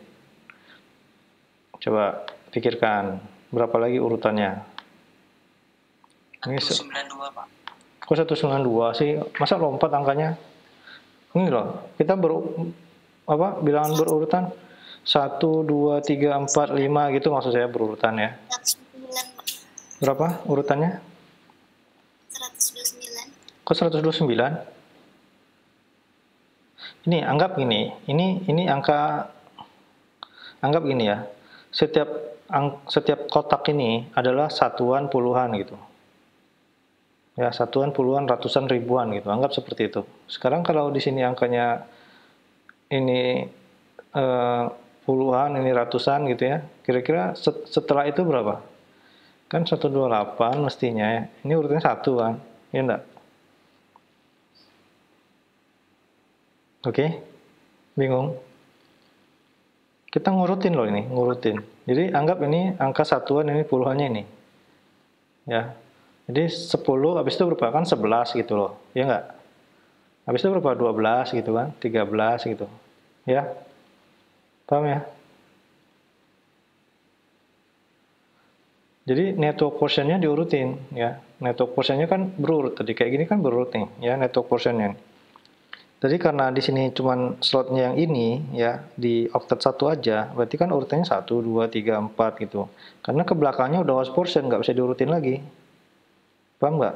Coba pikirkan, berapa lagi urutannya? Ini 192, Pak. Kok 192 sih? Masa lompat angkanya? Ini loh, kita bilangan berurutan 1, 2, 3, 4, 5 gitu maksud saya berurutan ya. 129. Berapa urutannya? 129. Kok 129? Ini anggap gini, ini angka, anggap gini ya. Setiap kotak ini adalah satuan puluhan gitu. Ya, satuan puluhan, ratusan, ribuan gitu. Anggap seperti itu. Sekarang kalau di sini angkanya ini puluhan, ini ratusan gitu ya. Kira-kira setelah itu berapa? Kan 128 mestinya ya. Ini urutannya 1 kan, ya enggak? Oke? Bingung? Kita ngurutin loh ini, ngurutin. Jadi anggap ini angka satuan, ini puluhannya ini. Ya. Jadi 10 habis itu berapa? Kan 11 gitu loh. Ya enggak? Habis itu berapa? 12 gitu kan, 13 gitu. Ya. Paham ya? Jadi network portionnya diurutin ya. Network portionnya kan berurut tadi kayak gini kan berurut nih ya network portionnya. Jadi karena di sini cuman slotnya yang ini ya di octet 1 aja, berarti kan urutannya 1, 2, 3, 4 gitu. Karena ke belakangnya udah host portion, nggak bisa diurutin lagi. Paham nggak?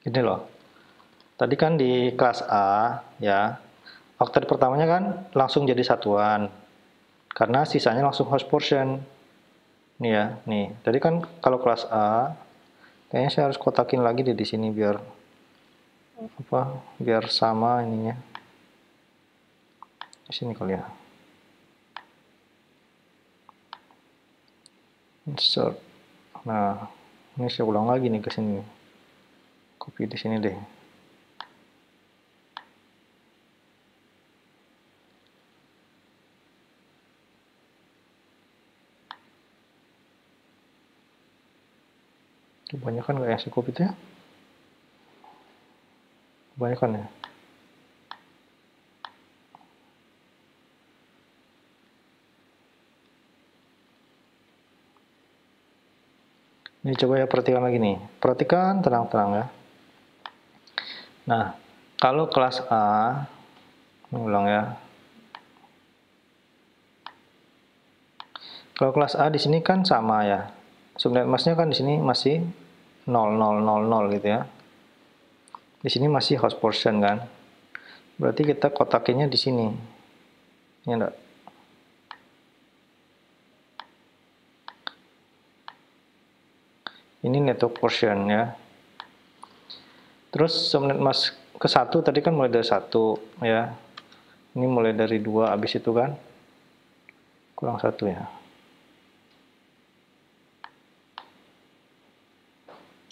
Gini loh. Tadi kan di kelas A ya, octet pertamanya kan langsung jadi satuan. Karena sisanya langsung host portion. Nih ya, nih. Tadi kan kalau kelas A kayaknya saya harus kotakin lagi di sini biar biar sama ininya. Di sini kali ya. Insert. Nah, ini saya ulang lagi nih ke sini. Copy di sini deh. Kebanyakan nggak ya si copy itu ya? Kebanyakan ya. Ini coba ya perhatikan lagi nih. Perhatikan tenang-tenang ya. Nah, kalau kelas A, ulang ya. Kalau kelas A di sini kan sama ya. Subnet masknya kan di sini masih 0000 gitu ya. Di sini masih host portion kan. Berarti kita kotakinnya di sini. Ya enggak? Ini network portion ya. Terus subnet mask ke 1 tadi kan mulai dari 1 ya. Ini mulai dari 2 habis itu kan. Kurang 1 ya.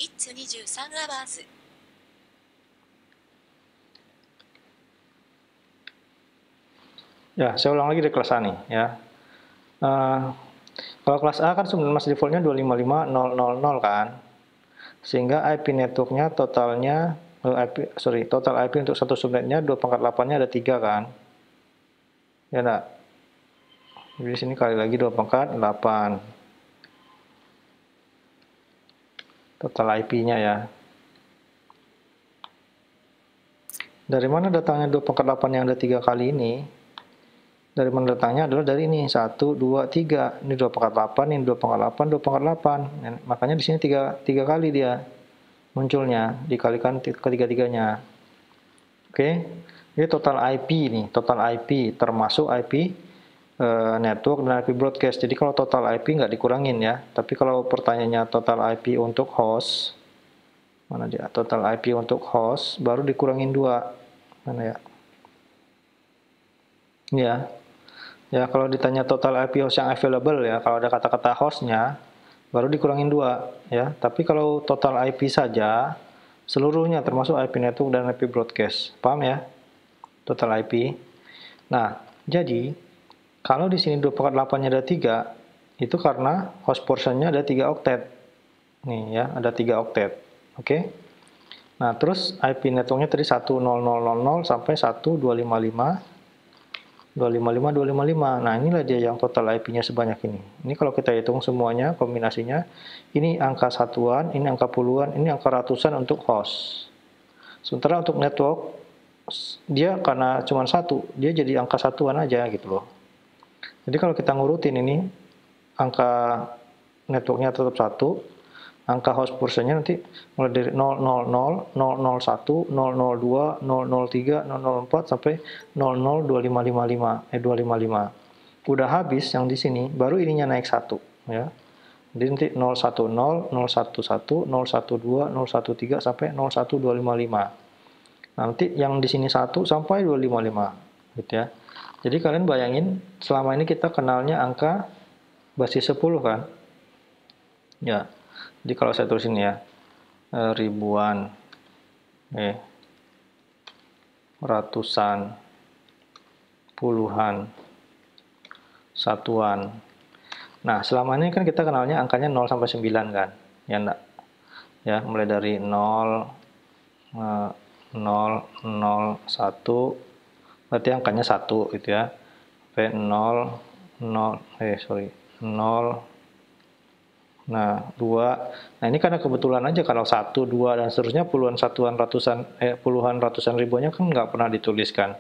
It's 23 hours. Ya, saya ulang lagi di kelas A nih ya. Kalau kelas A kan subnet mask defaultnya 255.000 kan. Sehingga IP networknya totalnya total IP untuk satu subnetnya 2/8-nya ada 3 kan. Ya enggak? Jadi di sini kali lagi 2/8. Total IP-nya ya. Dari mana datangnya 2/8 yang ada 3 kali ini? Dari mana datangnya adalah dari ini 1, 2, 3. Ini 2/8, ini 2/8, 2/8. Makanya di sini 3 kali dia munculnya dikalikan ketiga-tiganya. Oke. Ini total IP nih, total IP termasuk IP network dan IP broadcast. Jadi kalau total IP nggak dikurangin ya. Tapi kalau pertanyaannya total IP untuk host, mana dia? Total IP untuk host baru dikurangin 2. Mana ya? Ya kalau ditanya total IP host yang available ya, kalau ada kata-kata hostnya baru dikurangin 2 ya. Tapi kalau total IP saja seluruhnya termasuk IP network dan IP broadcast. Paham ya? Total IP. Nah, jadi kalau di sini 2/8-nya ada 3, itu karena host portion-nya ada 3 oktet. Nih ya, ada 3 oktet. Oke. Nah, terus IP network-nya tadi 10000 sampai 1255255. Nah, inilah dia yang total IP-nya sebanyak ini. Ini kalau kita hitung semuanya, kombinasinya, ini angka satuan, ini angka puluhan, ini angka ratusan untuk host. Sementara untuk network, dia karena cuma 1, dia jadi angka satuan aja gitu loh. Jadi kalau kita ngurutin ini, angka networknya tetap 1, angka host portionnya nanti mulai dari 000, 001, 002, 003, 004 sampai 00255. Udah habis yang di sini, baru ininya naik 1 ya. Jadi nanti 010, 011, 012, 013 sampai 01255. Nanti yang di sini 1 sampai 255 gitu ya. Jadi kalian bayangin selama ini kita kenalnya angka basis 10 kan? Ya. Jadi kalau saya tulis ini ya, ribuan, ratusan, puluhan, satuan. Nah, selama ini kan kita kenalnya angkanya 0 sampai 9 kan? Ya enggak? Ya, mulai dari 0, 0, 0, 1, berarti angkanya 1 gitu ya. Sampai 0, 0, 0, nah 2. Nah, ini karena kebetulan aja kalau 1, 2, dan seterusnya puluhan, satuan, ratusan, puluhan, ratusan, ribuannya kan nggak pernah dituliskan.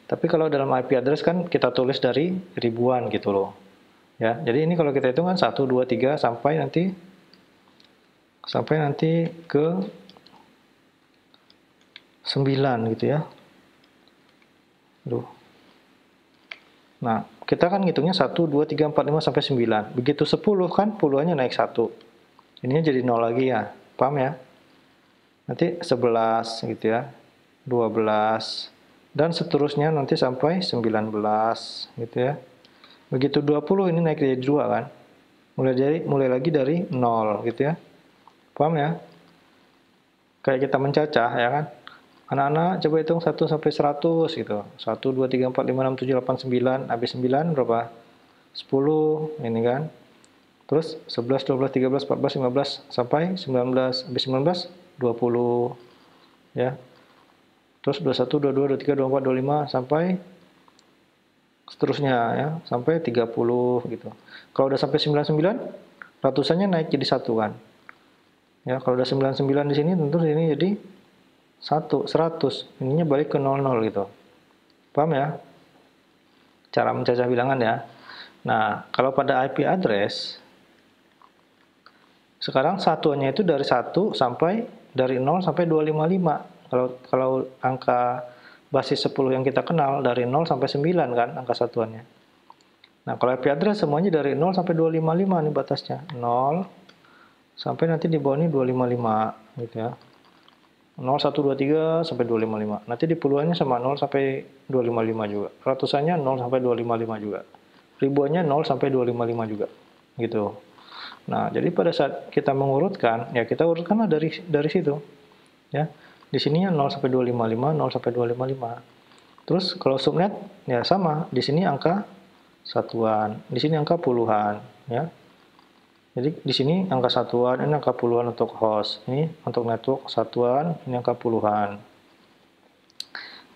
Tapi kalau dalam IP address kan kita tulis dari ribuan gitu loh. Ya, jadi ini kalau kita hitung kan 1, 2, 3 sampai nanti ke 9 gitu ya. Nah, kita kan ngitungnya 1, 2, 3, 4, 5 sampai 9. Begitu 10 kan puluhannya naik 1. Ininya jadi 0 lagi ya. Paham ya? Nanti 11 gitu ya. 12 dan seterusnya nanti sampai 19 gitu ya. Begitu 20 ini naik jadi 2 kan. Mulai lagi dari 0 gitu ya. Paham ya? Kayak kita mencacah ya kan. Anak-anak coba hitung 1 sampai 100 gitu. 1, 2, 3, 4, 5, 6, 7, 8, 9. Habis 9 berapa? 10 ini kan. Terus 11, 12, 13, 14, 15 sampai 19. Habis 19 20 ya. Terus 21, 22, 23, 24, 25 sampai seterusnya ya, sampai 30 gitu. Kalau udah sampai 99, ratusannya naik jadi 1 kan. Ya, kalau udah 99 di sini tentu ini jadi 100. Ininya balik ke 00 gitu. Paham ya? Cara mencacah bilangan ya. Nah, kalau pada IP address sekarang satuannya itu dari 1 sampai dari 0 sampai 255. Kalau angka basis 10 yang kita kenal dari 0 sampai 9 kan angka satuannya. Nah, kalau IP address semuanya dari 0 sampai 255 nih batasnya. 0 sampai nanti di bawah ini 255 gitu ya. 0, 1, 2, 3 sampai 255. Nanti di puluhannya sama 0 sampai 255 juga. Ratusannya 0 sampai 255 juga. Ribuannya 0 sampai 255 juga. Gitu. Nah, jadi pada saat kita mengurutkan, ya kita urutkanlah dari situ. Ya. Di sininya 0 sampai 255, 0 sampai 255. Terus kalau subnet ya sama, di sini angka satuan, di sini angka puluhan, ya. Jadi di sini angka satuan, ini angka puluhan untuk host, ini untuk network satuan, ini angka puluhan.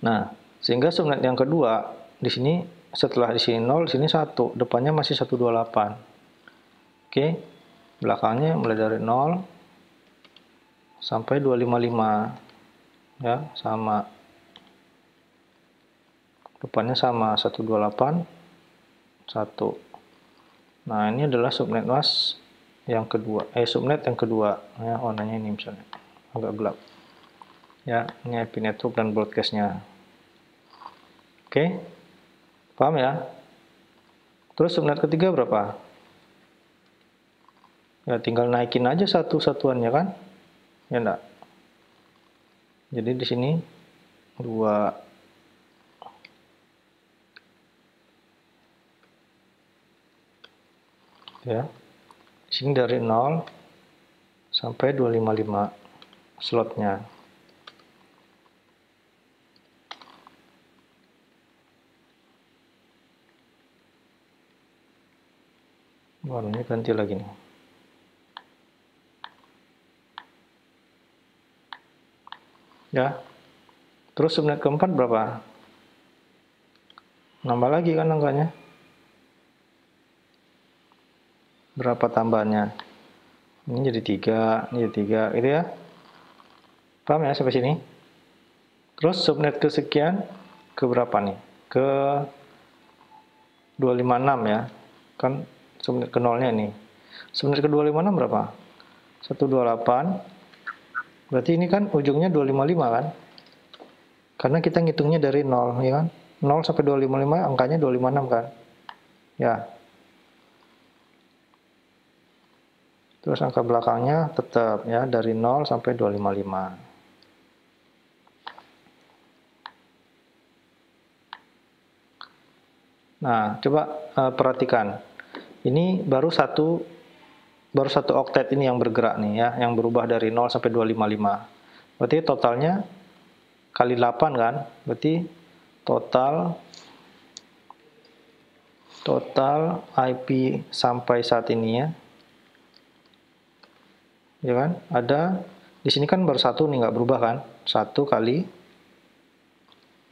Nah, sehingga subnet yang kedua di sini setelah di sini 0, di sini 1, depannya masih 128. Oke. Belakangnya mulai dari 0 sampai 255. Ya, sama. Depannya sama 128 1. Nah, ini adalah subnet NAS yang kedua, subnet yang kedua ya, warnanya ini misalnya agak gelap ya, ini IP network dan broadcastnya. Oke, paham ya? Terus subnet ketiga berapa? Ya tinggal naikin aja satuannya kan, ya enggak? Jadi di sini 2 ya. Di sini dari 0 sampai 255 slotnya. Warnanya ganti lagi nih. Ya. Terus subnet keempat berapa? Nambah lagi kan angkanya. Berapa tambahannya? Ini jadi 3, ini jadi 3, gitu ya. Paham ya sampai sini? Terus subnet kesekian ke berapa nih? Ke 256 ya. Kan subnet ke nolnya ini. Subnet ke 256 berapa? 128. Berarti ini kan ujungnya 255 kan? Karena kita ngitungnya dari 0, ya kan? 0 sampai 255 angkanya 256 kan? Ya. Terus angka belakangnya tetap ya dari 0 sampai 255. Nah, coba perhatikan. Ini baru satu oktet ini yang bergerak nih ya, yang berubah dari 0 sampai 255. Berarti totalnya kali 8 kan? Berarti total IP sampai saat ini ya. Ya kan? Ada di sini kan baru satu nih, nggak berubah kan? 1 kali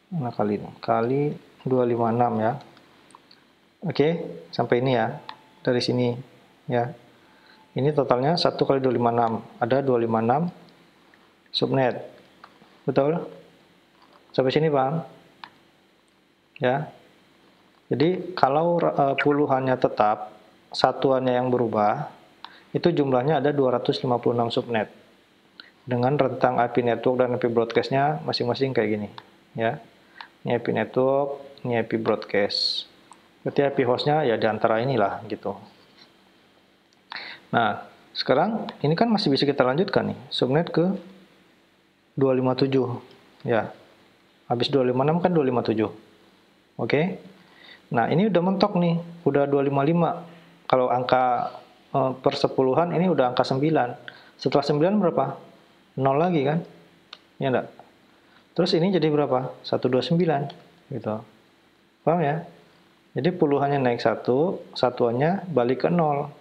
256 ya. Oke, sampai ini ya. Dari sini ya. Ini totalnya 1 kali 256. Ada 256 subnet. Betul? Sampai sini paham? Ya. Jadi kalau puluhannya tetap, satuannya yang berubah, itu jumlahnya ada 256 subnet. Dengan rentang IP network dan IP broadcast-nya masing-masing kayak gini, ya. Ini IP network, ini IP broadcast. Berarti IP host-nya ya di antara inilah gitu. Nah, sekarang ini kan masih bisa kita lanjutkan nih, subnet ke 257, ya. Habis 256 kan 257. Oke. Nah, ini udah mentok nih, udah 255. Kalau angka persepuluhan ini udah angka 9. Setelah 9 berapa? 0 lagi kan? Ya enggak? Terus ini jadi berapa? 129 gitu. Paham ya? Jadi puluhannya naik 1, satuannya balik ke 0.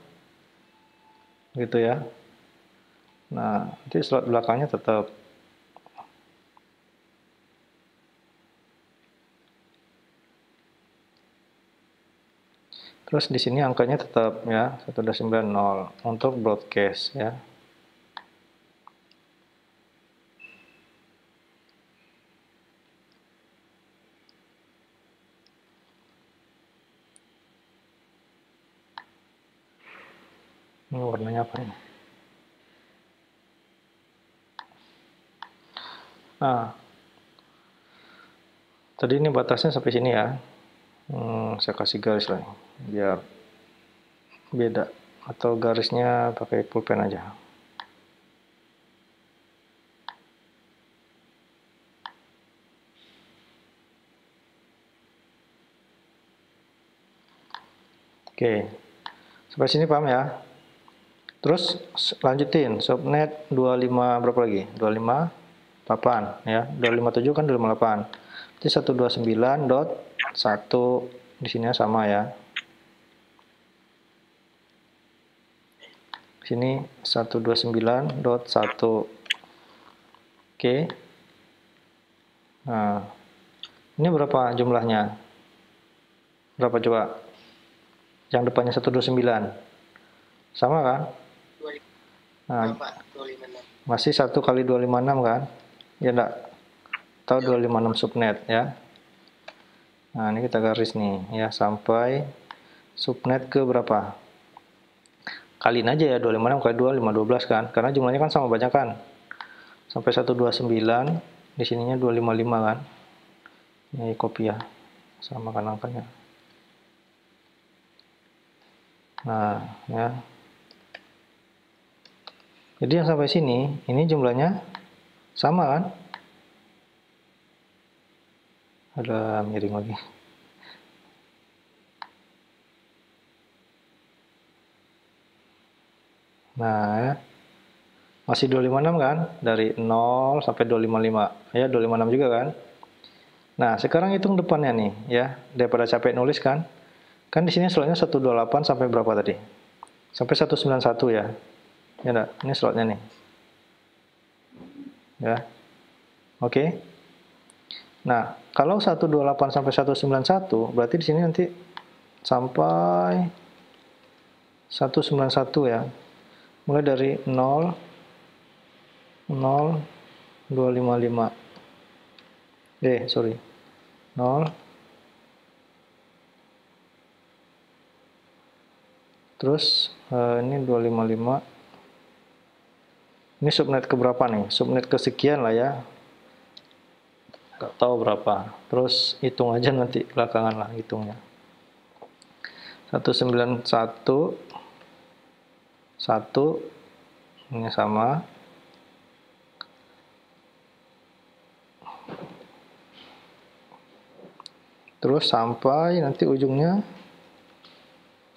Gitu ya. Nah, nanti slot belakangnya tetap. Terus di sini angkanya tetap ya 1290 untuk broadcast ya. Ini warnanya apa ini? Nah, tadi ini batasnya sampai sini ya. Saya kasih garis lah biar beda, atau garisnya pakai pulpen aja. Oke, sampai sini paham ya. Terus lanjutin subnet 25 berapa lagi? 258 ya. 257 kan 258. Jadi 129.1 di sini sama ya. Di sini 129.1. Oke. Nah, ini berapa jumlahnya? Berapa coba? Yang depannya 129. Sama kan? Nah, masih 1 kali 256 kan? Ya enggak? Atau 256 subnet ya. Nah, ini kita garis nih ya sampai subnet ke berapa? Kaliin aja ya 256 kali 2 512 kan? Karena jumlahnya kan sama banyak kan? Sampai 129, di sininya 255 kan? Ini copy ya. Sama kan angkanya. Nah, ya. Jadi yang sampai sini, ini jumlahnya sama kan? Ada miring lagi. Nah, ya. Masih 256 kan? Dari 0 sampai 255. Ya, 256 juga kan? Nah, sekarang hitung depannya nih, ya. Daripada capek nulis kan? Kan di sini slotnya 128 sampai berapa tadi? Sampai 191 ya. Ya enggak? Ini slotnya nih. Ya. Oke. Nah, kalau 128 sampai 191, berarti di sini nanti sampai 191 ya. Mulai dari 0 0 255. Sorry. 0 terus ini 255. Ini subnet ke berapa nih? Subnet kesekian lah ya. Gak tahu berapa. Terus hitung aja nanti belakangan lah hitungnya. 191 1 ini sama. Terus sampai nanti ujungnya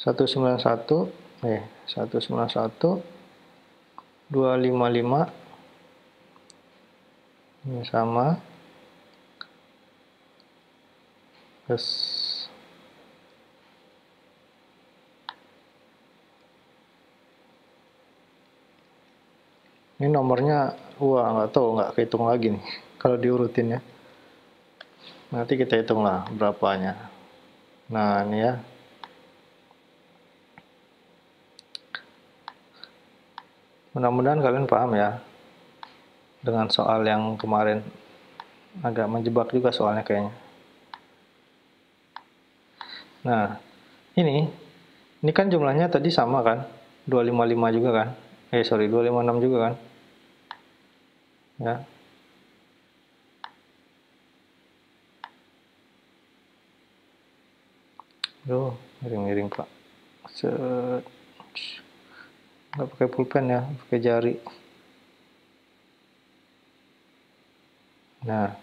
191 255 ini sama. Terus ini nomornya nggak tahu, nggak kehitung lagi nih kalau diurutin ya. Nanti kita hitung lah berapanya. Nah ini ya. Mudah-mudahan kalian paham ya dengan soal yang kemarin. Agak menjebak juga soalnya kayaknya. Nah ini kan jumlahnya tadi sama kan, 255 juga kan, 256 juga kan ya. Aduh, miring-miring Pak. Nggak pakai pulpen ya, pakai jari. Nah,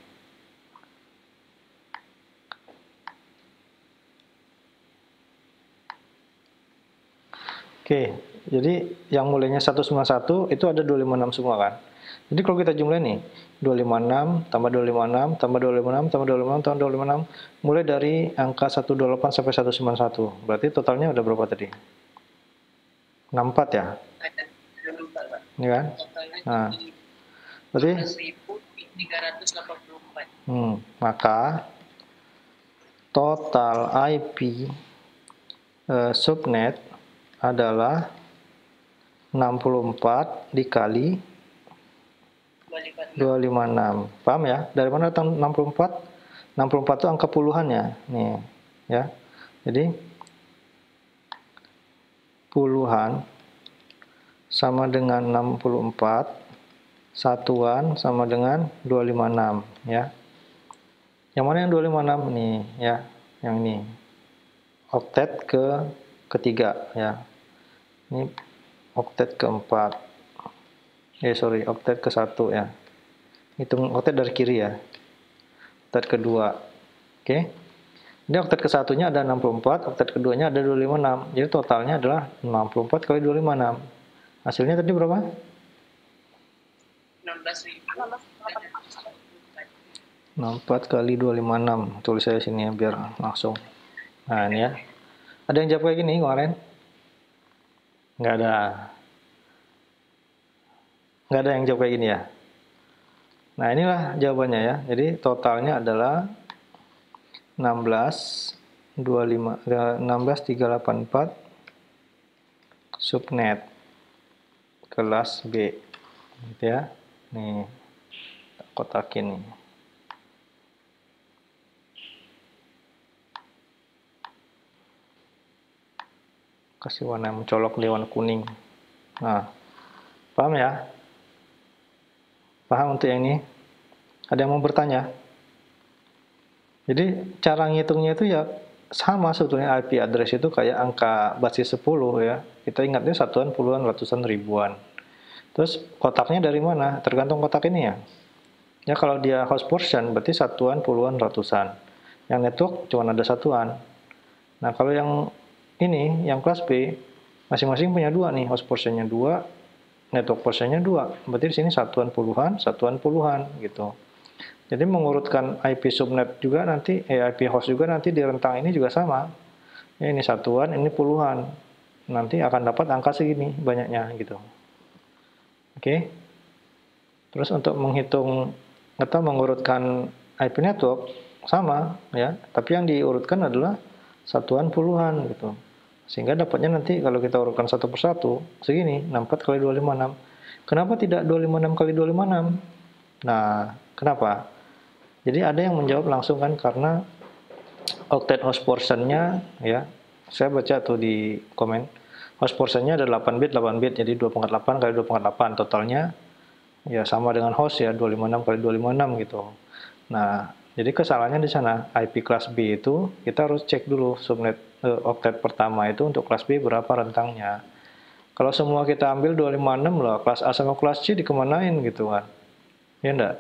oke, jadi yang mulainya 191 itu ada 256 semua kan. Jadi kalau kita jumlahin nih, 256 tambah 256 tambah 256 tambah 256 tambah 256, mulai dari angka 128 sampai 191. Berarti totalnya udah berapa tadi? 64 ya? Ada 64, Pak. Ini kan? Totalnya Nah, jadi berarti 12.384. maka total IP subnet adalah 64 dikali 256. Paham ya? Dari mana datang 64? 64 itu angka puluhannya. Nih, ya. Jadi puluhan sama dengan 64, satuan sama dengan 256 ya. Yang mana yang 256 nih ya, yang ini. Oktet ketiga ya. Ini oktet keempat. Oktet ke-1 ya. Hitung oktet dari kiri ya. Oktet kedua. Oke. Ini oktet ke-1-nya ada 64, oktet keduanya ada 256. Jadi totalnya adalah 64 kali 256. Hasilnya tadi berapa? 64 kali 256. Tulis saya sini ya biar langsung. Nah, ini ya. Ada yang jawab kayak gini kemarin? Nggak ada. Nggak ada yang jawab kayak gini ya. Nah, inilah jawabannya ya. Jadi totalnya adalah 16384 subnet kelas B. Gitu ya. Nih, kotakin nih. Kasih warna yang mencolok di warna kuning. Nah, paham ya? Paham untuk yang ini? Ada yang mau bertanya? Jadi cara ngitungnya itu ya sama sebetulnya. IP address itu kayak angka basis 10 ya. Kita ingatnya satuan, puluhan, ratusan, ribuan. Terus kotaknya dari mana? Tergantung kotak ini ya. Ya kalau dia host portion berarti satuan, puluhan, ratusan. Yang network cuma ada satuan. Nah kalau yang ini, yang kelas B, masing-masing punya dua nih, host portionnya 2, network portionnya 2. Berarti di sini satuan puluhan gitu. Jadi mengurutkan IP subnet juga nanti, IP host juga nanti di rentang ini juga sama. Ya, ini satuan, ini puluhan. Nanti akan dapat angka segini banyaknya gitu. Oke. Terus untuk menghitung atau mengurutkan IP network sama ya, tapi yang diurutkan adalah satuan puluhan gitu. Sehingga dapatnya nanti kalau kita urutkan satu persatu segini, 64 kali 256. Kenapa tidak 256 kali 256? Nah, kenapa? Jadi ada yang menjawab langsung kan karena octet host portion-nya ya. Saya baca tuh di komen. Host portion-nya ada 8 bit, jadi 2.8 kali 2.8 totalnya ya sama dengan host ya 256 kali 256 gitu. Nah, jadi kesalahannya di sana. IP kelas B itu kita harus cek dulu subnet octet pertama itu untuk kelas B berapa rentangnya. Kalau semua kita ambil 256 loh, kelas A sama kelas C dikemanain gitu kan. Ya enggak?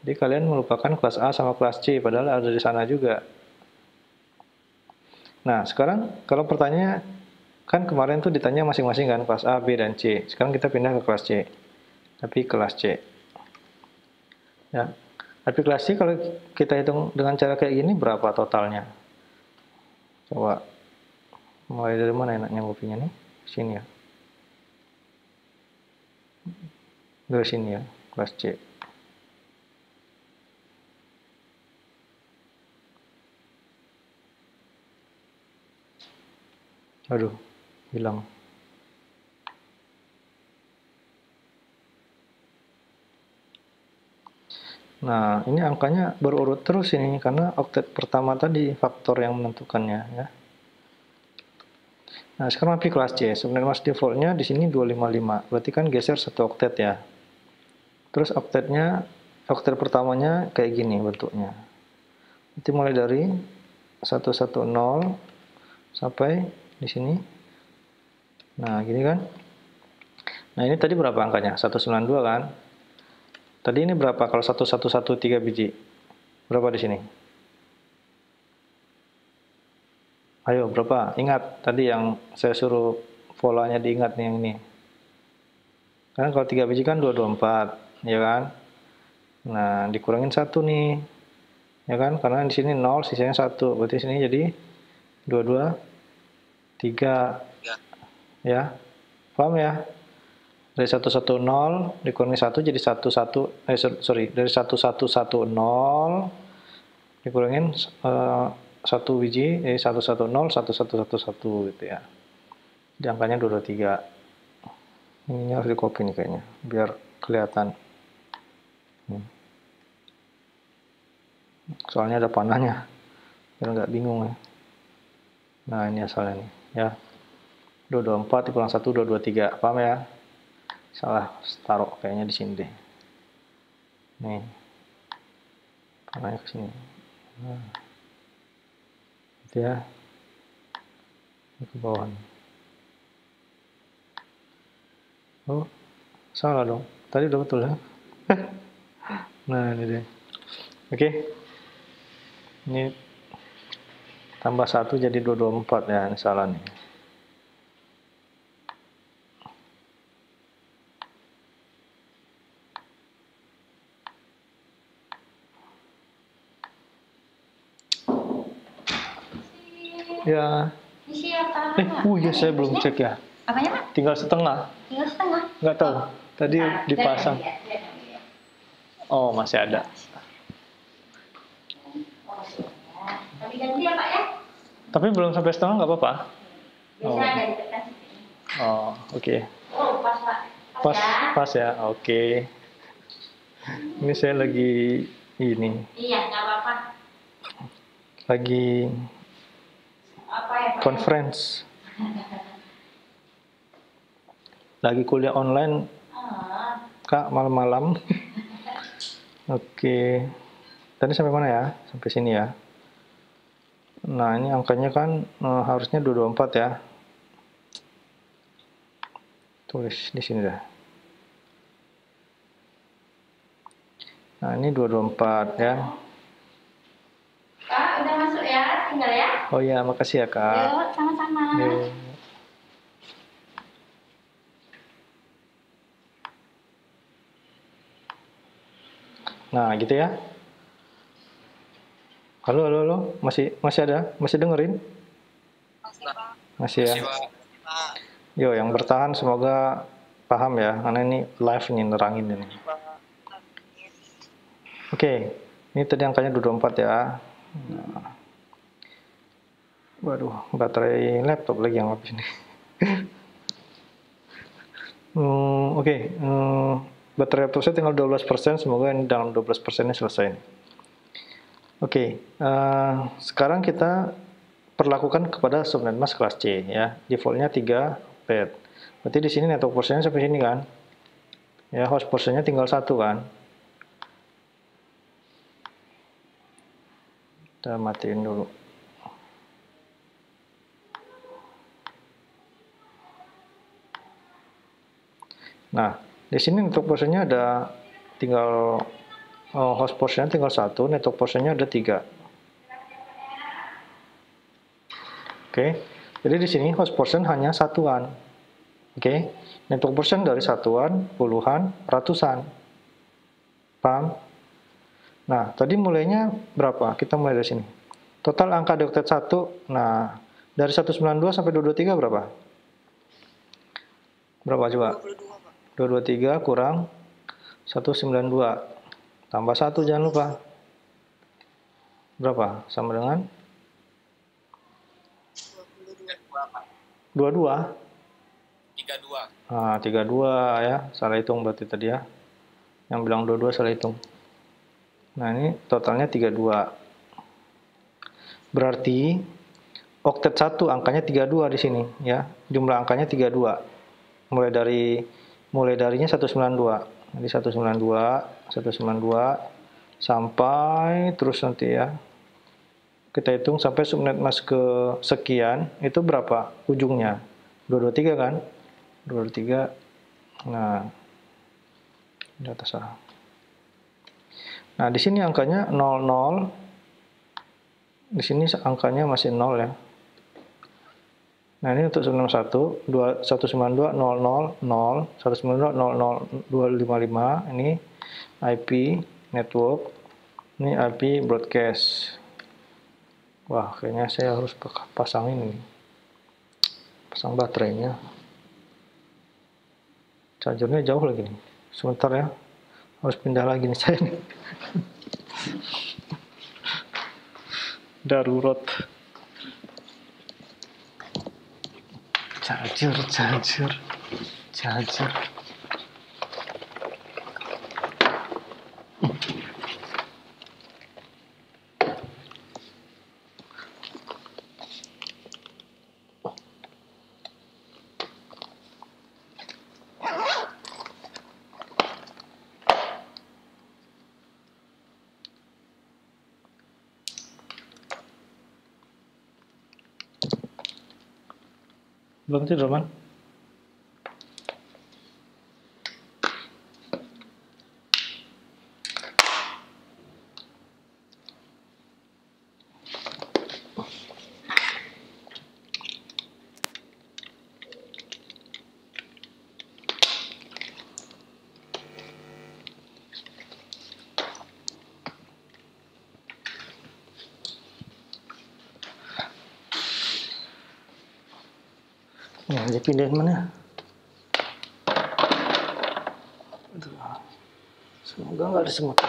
Jadi kalian melupakan kelas A sama kelas C, padahal ada di sana juga. Nah, sekarang kalau pertanyaannya, kan kemarin tuh ditanya masing-masing kan, kelas A, B, dan C. Sekarang kita pindah ke kelas C. Tapi kelas C. Ya. Tapi kelas C kalau kita hitung dengan cara kayak gini, berapa totalnya? Coba. Mulai dari mana enaknya kopinya nih? Sini ya. Dari sini ya, kelas C. Aduh, hilang. Nah, ini angkanya berurut terus ini karena oktet pertama tadi faktor yang menentukannya ya. Nah, sekarang api kelas C. Sebenarnya mas defaultnya di sini 255. Berarti kan geser satu oktet ya. Terus oktet pertamanya kayak gini bentuknya. Nanti mulai dari 110 sampai di sini. Nah, gini kan. Nah, ini tadi berapa angkanya? 192 kan? Tadi ini berapa kalau 1113 biji? Berapa di sini? Ayo, berapa? Ingat tadi yang saya suruh polanya diingat nih yang ini. Kan kalau 3 biji kan 224, ya kan? Nah, dikurangin 1 nih. Ya kan? Karena di sini 0, sisanya 1. Berarti sini jadi 223. Ya. Paham ya? Dari 110 dikurangi 1 jadi 11 dari 1110 dikurangin 1 biji jadi 110 1111 gitu ya. Jadi angkanya 223. Ini harus di copy nih kayaknya biar kelihatan. Soalnya ada panahnya biar nggak bingung ya. Nah, ini asalnya nih ya. 224 dikurangi 1 223. Paham ya? Salah taruh kayaknya di sini deh. Nih. Panahnya ke sini. Nah. Gitu ya. Ini ke bawah nih. Oh, salah dong. Tadi udah betul ya. Nah, ini deh. Oke. Ini tambah 1 jadi 224 ya. Ini salah nih. Ya. Iya saya belum cek ya. Apanya Pak? Tinggal setengah. Tinggal setengah. Nggak tahu. Tadi dipasang. Oh, masih ada. Tapi ganti ya Pak ya. Tapi belum sampai setengah nggak apa-apa. Biasa ada di kertas. Oh, oke. Oh, pas Pak. Pas ya. Oke. Ini saya lagi ini. Iya, nggak apa-apa. Lagi Apa ya Pak? conference. Lagi kuliah online, Kak, malam-malam. Oke. Tadi sampai mana ya? Sampai sini ya. Nah, ini angkanya kan harusnya 224 ya. Tulis di sini dah. Nah, ini 224 ya. Pak, udah masuk ya, tinggal ya. Oh iya, makasih ya, Kak. Yuk, sama-sama. Yuk. Nah, gitu ya. Halo, halo, halo. Masih ada? Masih dengerin? Masih ya. Yo, yang bertahan semoga paham ya. Karena ini live nih, nerangin ini. Oke. Ini tadi angkanya 224 ya. Nah. Waduh, baterai laptop lagi yang habis nih. Oke. Baterai laptop saya tinggal 12%. Semoga ini dalam 12%-nya selesai. Oke, sekarang kita perlakukan kepada subnet mask kelas C ya. Defaultnya 3 pet. Berarti di sini network portionnya sampai sini kan? Ya, host portionnya tinggal 1 kan? Kita matiin dulu. Nah, di sini network portionnya ada tinggal host portionnya tinggal 1, network portionnya ada 3. Oke, jadi di sini host portion hanya satuan. Oke, network portion dari satuan, puluhan, ratusan. Paham? Nah, tadi mulainya berapa? Kita mulai dari sini. Total angka di oktet 1, nah, dari 192 sampai 223 berapa? Berapa coba? 22, Pak. 223 kurang 192. Tambah 1 jangan lupa. Berapa? Sama dengan 22. 32. Nah, 32 ya. Salah hitung berarti tadi ya. Yang bilang 22 salah hitung. Nah, ini totalnya 32. Berarti oktet 1 angkanya 32 di sini ya. Jumlah angkanya 32. Mulai darinya 192. Jadi 192 sampai terus nanti ya. Kita hitung sampai subnet mask ke sekian, itu berapa ujungnya? 223 kan? 223. Nah, di atas sana. Nah, di sini angkanya 00. Di sini angkanya masih 0 ya. Nah, ini untuk 191, 192 00 0, 192 00 255. Ini IP network. Ini IP broadcast. Wah, kayaknya saya harus pasang ini. Pasang baterainya. Chargernya jauh lagi nih. Sebentar ya. Harus pindah lagi nih saya nih. Darurat. Charger. Belum tidur, Man? Nah, dia pindahin mana? Aduh. Semoga nggak ada semut.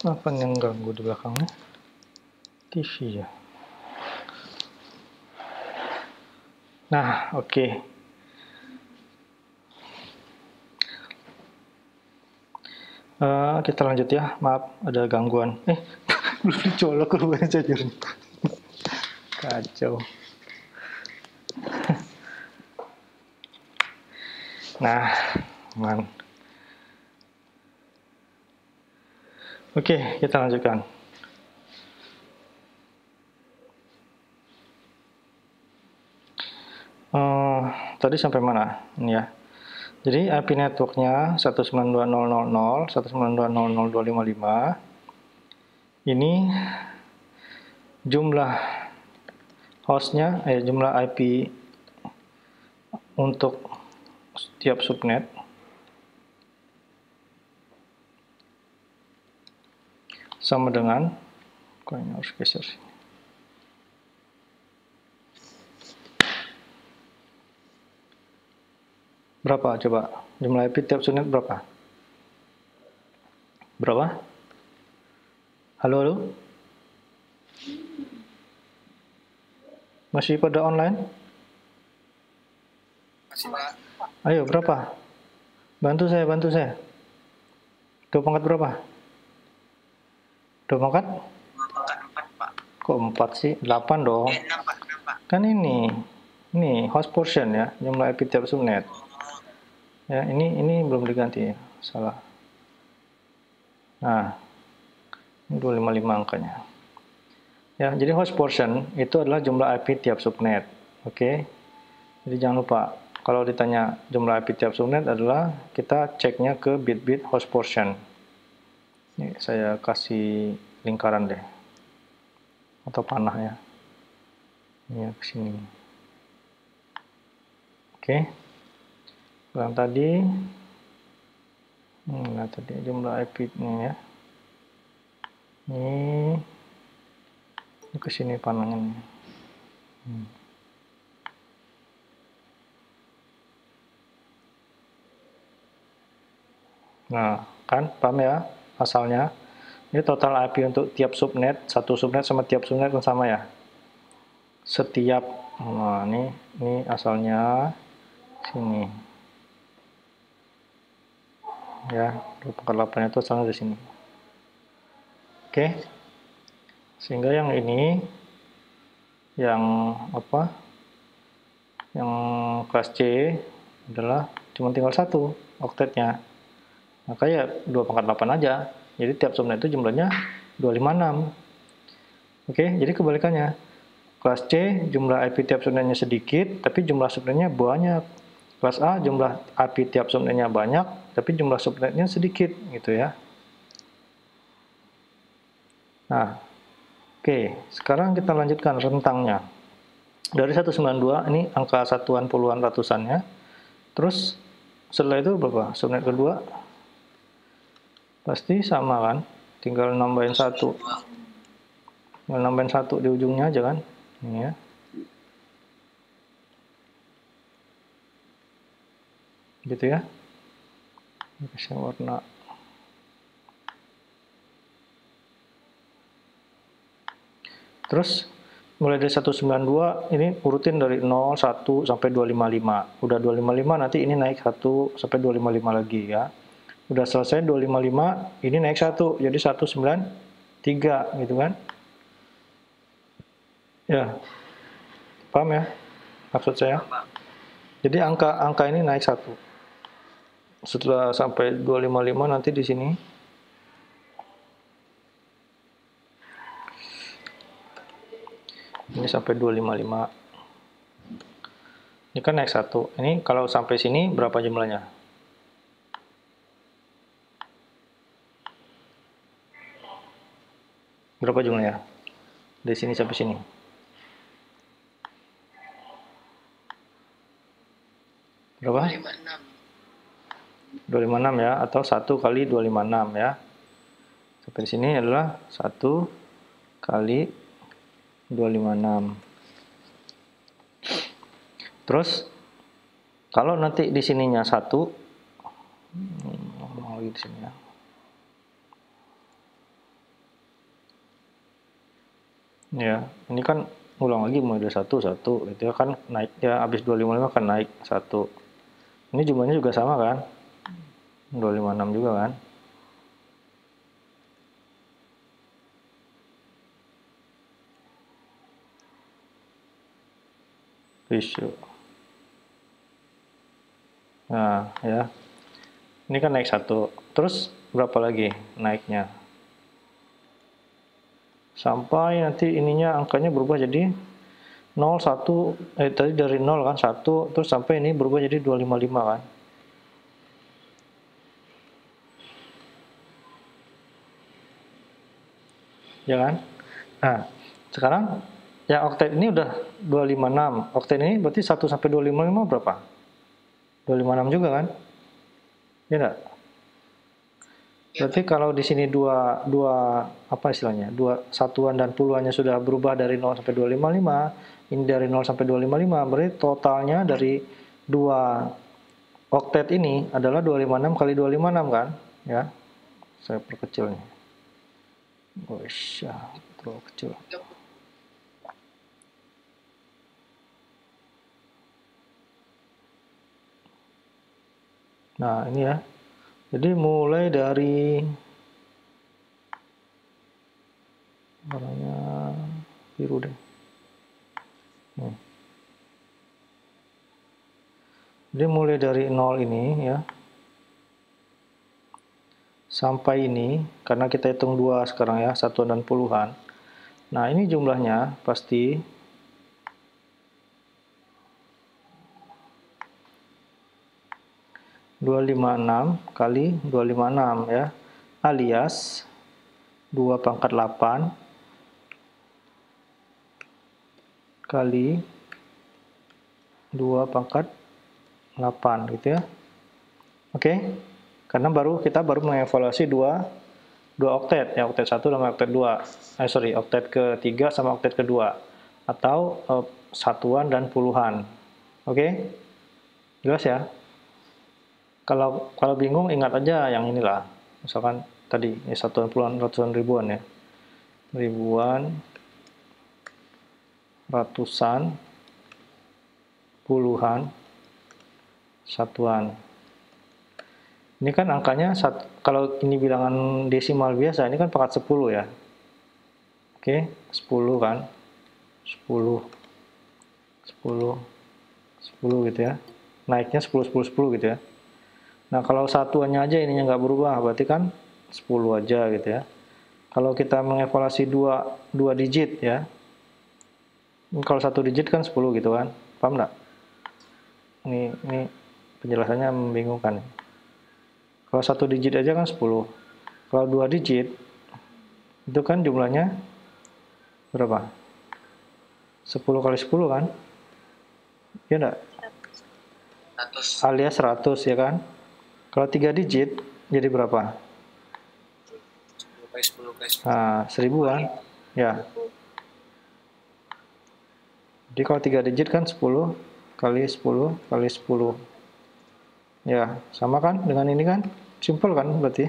Apa yang ganggu di belakangnya? TV ya. Nah, oke. Kita lanjut ya. Maaf, ada gangguan. Belum dicolok keluarnya chargernya. Kacau. Nah, man. Oke, kita lanjutkan. Tadi sampai mana? Ini ya. Jadi IP networknya 192.0.0.0, 192.0.0.255. Ini jumlah hostnya, jumlah IP untuk setiap subnet. Sama dengan, kayaknya harus geser sini. Berapa coba? Jumlah IP tiap subnet berapa? Berapa? Halo? Masih pada online? Masih, Pak. Ayo, berapa? Bantu saya. 2 pangkat berapa? 2 pangkat? 4, Pak. Kok 4 sih? 8 dong. 6, Pak. Kan ini host portion ya, jumlah IP tiap subnet. Ya, ini belum diganti, salah. Nah, ini 255 angkanya. Ya, jadi host portion itu adalah jumlah IP tiap subnet. Oke. Jadi jangan lupa kalau ditanya jumlah IP tiap subnet adalah kita ceknya ke bit-bit host portion. Ini saya kasih lingkaran deh. Atau panah ya. Ini ke sini. Oke. Yang tadi nah tadi jumlah IP-nya ya. Ini ke sini panahnya. Nah, kan paham ya asalnya? Ini total IP untuk tiap subnet, satu subnet sama tiap subnet kan sama ya? Setiap, nah ini asalnya sini. Ya, 2/8 itu asalnya di sini. Oke. Sehingga yang ini yang apa? Yang kelas C adalah cuma tinggal satu oktetnya. Maka ya 2/8 aja. Jadi tiap subnet itu jumlahnya 256. Oke, jadi kebalikannya. Kelas C jumlah IP tiap subnetnya sedikit, tapi jumlah subnetnya banyak. Kelas A jumlah IP tiap subnetnya banyak, tapi jumlah subnetnya sedikit, gitu ya. Nah, oke, sekarang kita lanjutkan rentangnya. Dari 192, ini angka satuan puluhan ratusannya. Terus setelah itu berapa? Subnet kedua pasti sama kan? Tinggal nambahin satu. Tinggal nambahin satu di ujungnya aja kan? Ini ya. Gitu ya. Kasih warna. Terus mulai dari 192 ini urutin dari 0, 1 sampai 255. Udah 255 nanti ini naik 1 sampai 255 lagi ya. Udah selesai 255 ini naik 1 jadi 193 gitu kan. Ya. Paham ya maksud saya? Jadi angka ini naik 1. Setelah sampai 255 nanti di sini ini sampai 255. Ini kan naik 1. Ini kalau sampai sini berapa jumlahnya? Berapa jumlahnya? Dari sini sampai sini. Berapa? 256. 256 ya, atau 1 kali 256 ya. Sampai di sini adalah 1 kali 256. Terus kalau nanti di sininya 1 lagi di sini ya. Ya, ini kan ulang lagi mulai dari 1 gitu ya kan naik ya, habis 255 kan naik 1. Ini jumlahnya juga sama kan? 256 juga kan? Ratio. Nah, ya. Ini kan naik 1. Terus berapa lagi naiknya? Sampai nanti ininya angkanya berubah jadi 0, 1, tadi dari 0 kan 1, terus sampai ini berubah jadi 255 kan? Ya kan? Nah, sekarang yang oktet ini udah 256. Oktet ini berarti 1 sampai 255 berapa? 256 juga kan? Ya enggak? Berarti kalau di sini dua apa istilahnya? Dua satuan dan puluhannya sudah berubah dari 0 sampai 255, ini dari 0 sampai 255, berarti totalnya dari dua oktet ini adalah 256 kali 256 kan? Ya. Saya perkecil nih. Terlalu kecil. Nah, ini ya. Jadi mulai dari warnanya biru deh. Nih. Jadi mulai dari 0 ini ya. sampai ini, karena kita hitung 2 sekarang ya, satuan dan puluhan. Nah, ini jumlahnya pasti 256 kali 256 ya, alias 2 pangkat 8 kali 2 pangkat 8 gitu ya. Oke. Karena kita baru mengevaluasi dua oktet ya, oktet 1 dan oktet 2. Oktet ke-3 sama oktet ke-2 atau satuan dan puluhan. Oke? Jelas ya? Kalau bingung ingat aja yang inilah. Misalkan tadi satuan, puluhan, ratusan, ribuan ya. Ribuan, ratusan, puluhan, satuan. Ini kan angkanya, kalau ini bilangan desimal biasa, ini kan pangkat 10 ya. Oke, 10 kan. 10 gitu ya. Naiknya 10, 10, 10 gitu ya. Nah, kalau satuannya aja ininya nggak berubah, berarti kan 10 aja gitu ya. Kalau kita mengevaluasi dua digit ya. Kalau 1 digit kan 10 gitu kan. Paham nggak? Ini penjelasannya membingungkan. Kalau 1 digit aja kan 10. Kalau 2 digit, itu kan jumlahnya berapa? 10 kali 10 kan? Iya enggak? 100. Alias 100 ya kan? Kalau 3 digit, jadi berapa? 10 kali 10 kali 10. Nah, 1000 kan? Ya. Jadi kalau 3 digit kan 10 kali 10 kali 10. Ya, sama kan dengan ini kan? Simple kan berarti?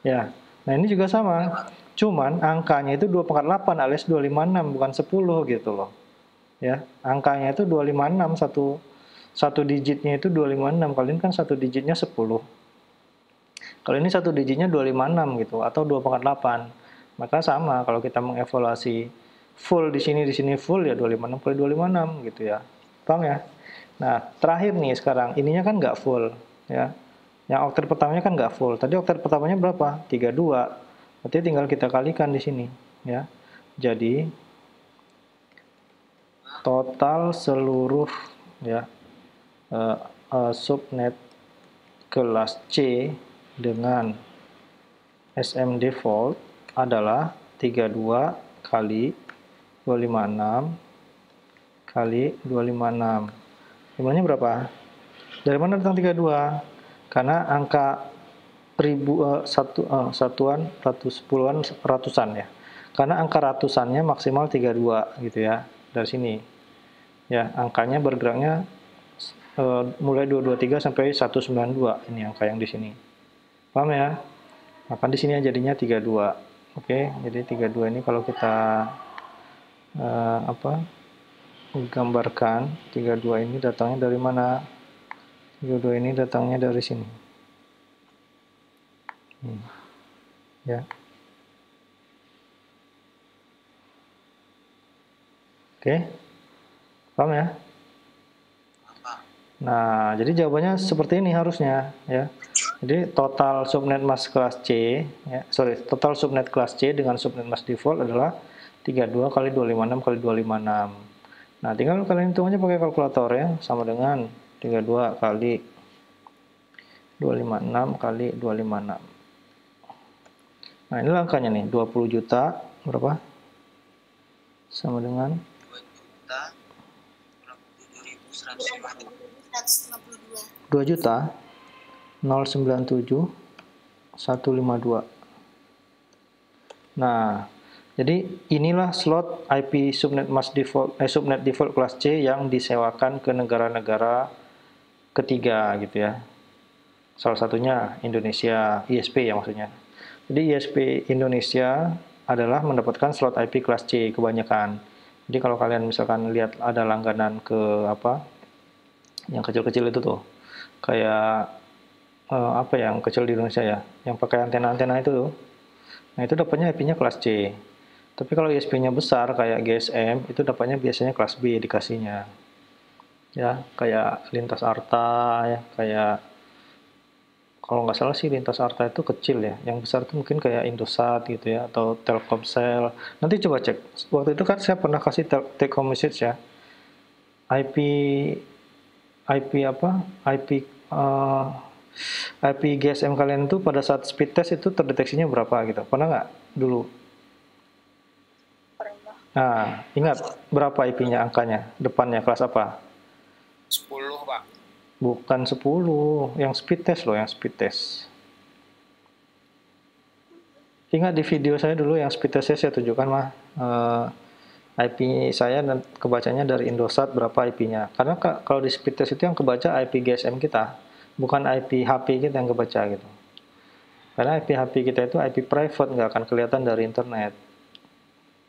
Ya, nah ini juga sama. Cuman angkanya itu 2 pangkat 8 alias 256, bukan 10 gitu loh. Ya, angkanya itu 256, satu digitnya itu 256, kali ini kan satu digitnya 10. Kalau ini satu digitnya 256 gitu, atau 2 pangkat 8. Maka sama, kalau kita mengevaluasi full di sini full ya 256 kali 256 gitu ya. Paham ya? Nah, terakhir nih sekarang, ininya kan nggak full ya. Yang oktet pertamanya kan nggak full. Tadi oktet pertamanya berapa? 32. Berarti tinggal kita kalikan di sini ya. Jadi total seluruh ya subnet kelas C dengan SM default adalah 32 kali 256 kali 256. Jumlahnya berapa? Dari mana datang 32? Karena angka satuan puluhan ratusan ya. Karena angka ratusannya maksimal 32 gitu ya. Dari sini. Ya, angkanya bergeraknya mulai 223 sampai 192. Ini angka yang di sini. Paham ya? Maka di sini jadinya 32. Oke, jadi 32 ini kalau kita gambarkan, 32 ini datangnya dari mana? 32 ini datangnya dari sini. Ya. Oke. Paham ya? Nah, jadi jawabannya seperti ini harusnya ya. Jadi total subnet mask kelas C ya, total subnet kelas C dengan subnet mask default adalah 32 kali 256 kali 256. Nah, tinggal kalian hitung aja pakai kalkulator ya, sama dengan 32 kali 256 kali 256. Nah, ini angkanya nih, 20 juta berapa? Sama dengan 2 juta 097 152. Nah, jadi inilah slot IP subnet mask default subnet default kelas C yang disewakan ke negara-negara ketiga gitu ya. Salah satunya Indonesia, ISP ya maksudnya. Jadi ISP Indonesia adalah mendapatkan slot IP kelas C kebanyakan. Jadi kalau kalian misalkan lihat ada langganan ke yang kecil-kecil itu tuh, kayak yang kecil di Indonesia ya, yang pakai antena-antena itu tuh. Nah, itu dapatnya IP-nya kelas C. Tapi kalau ISP-nya besar kayak GSM, itu dapatnya biasanya kelas B dikasihnya. Ya, kayak Lintas Arta ya, kayak kalau nggak salah sih lintas Arta itu kecil ya. Yang besar itu mungkin kayak Indosat gitu ya, atau Telkomsel. Nanti coba cek. Waktu itu kan saya pernah kasih take home message ya. IP IP apa? IP GSM kalian itu pada saat speed test itu terdeteksinya berapa gitu? Pernah nggak dulu? Pernah. Nah, ingat berapa IP-nya angkanya? Depannya kelas apa? 10 Pak. Bukan 10, yang speed test loh, yang speed test. Ingat di video saya dulu yang speed test saya tunjukkan mah IP saya dan kebacanya dari Indosat berapa IP-nya. Karena kalau di speed test itu yang kebaca IP GSM kita, bukan IP HP kita yang kebaca gitu. Karena IP HP kita itu IP private, nggak akan kelihatan dari internet.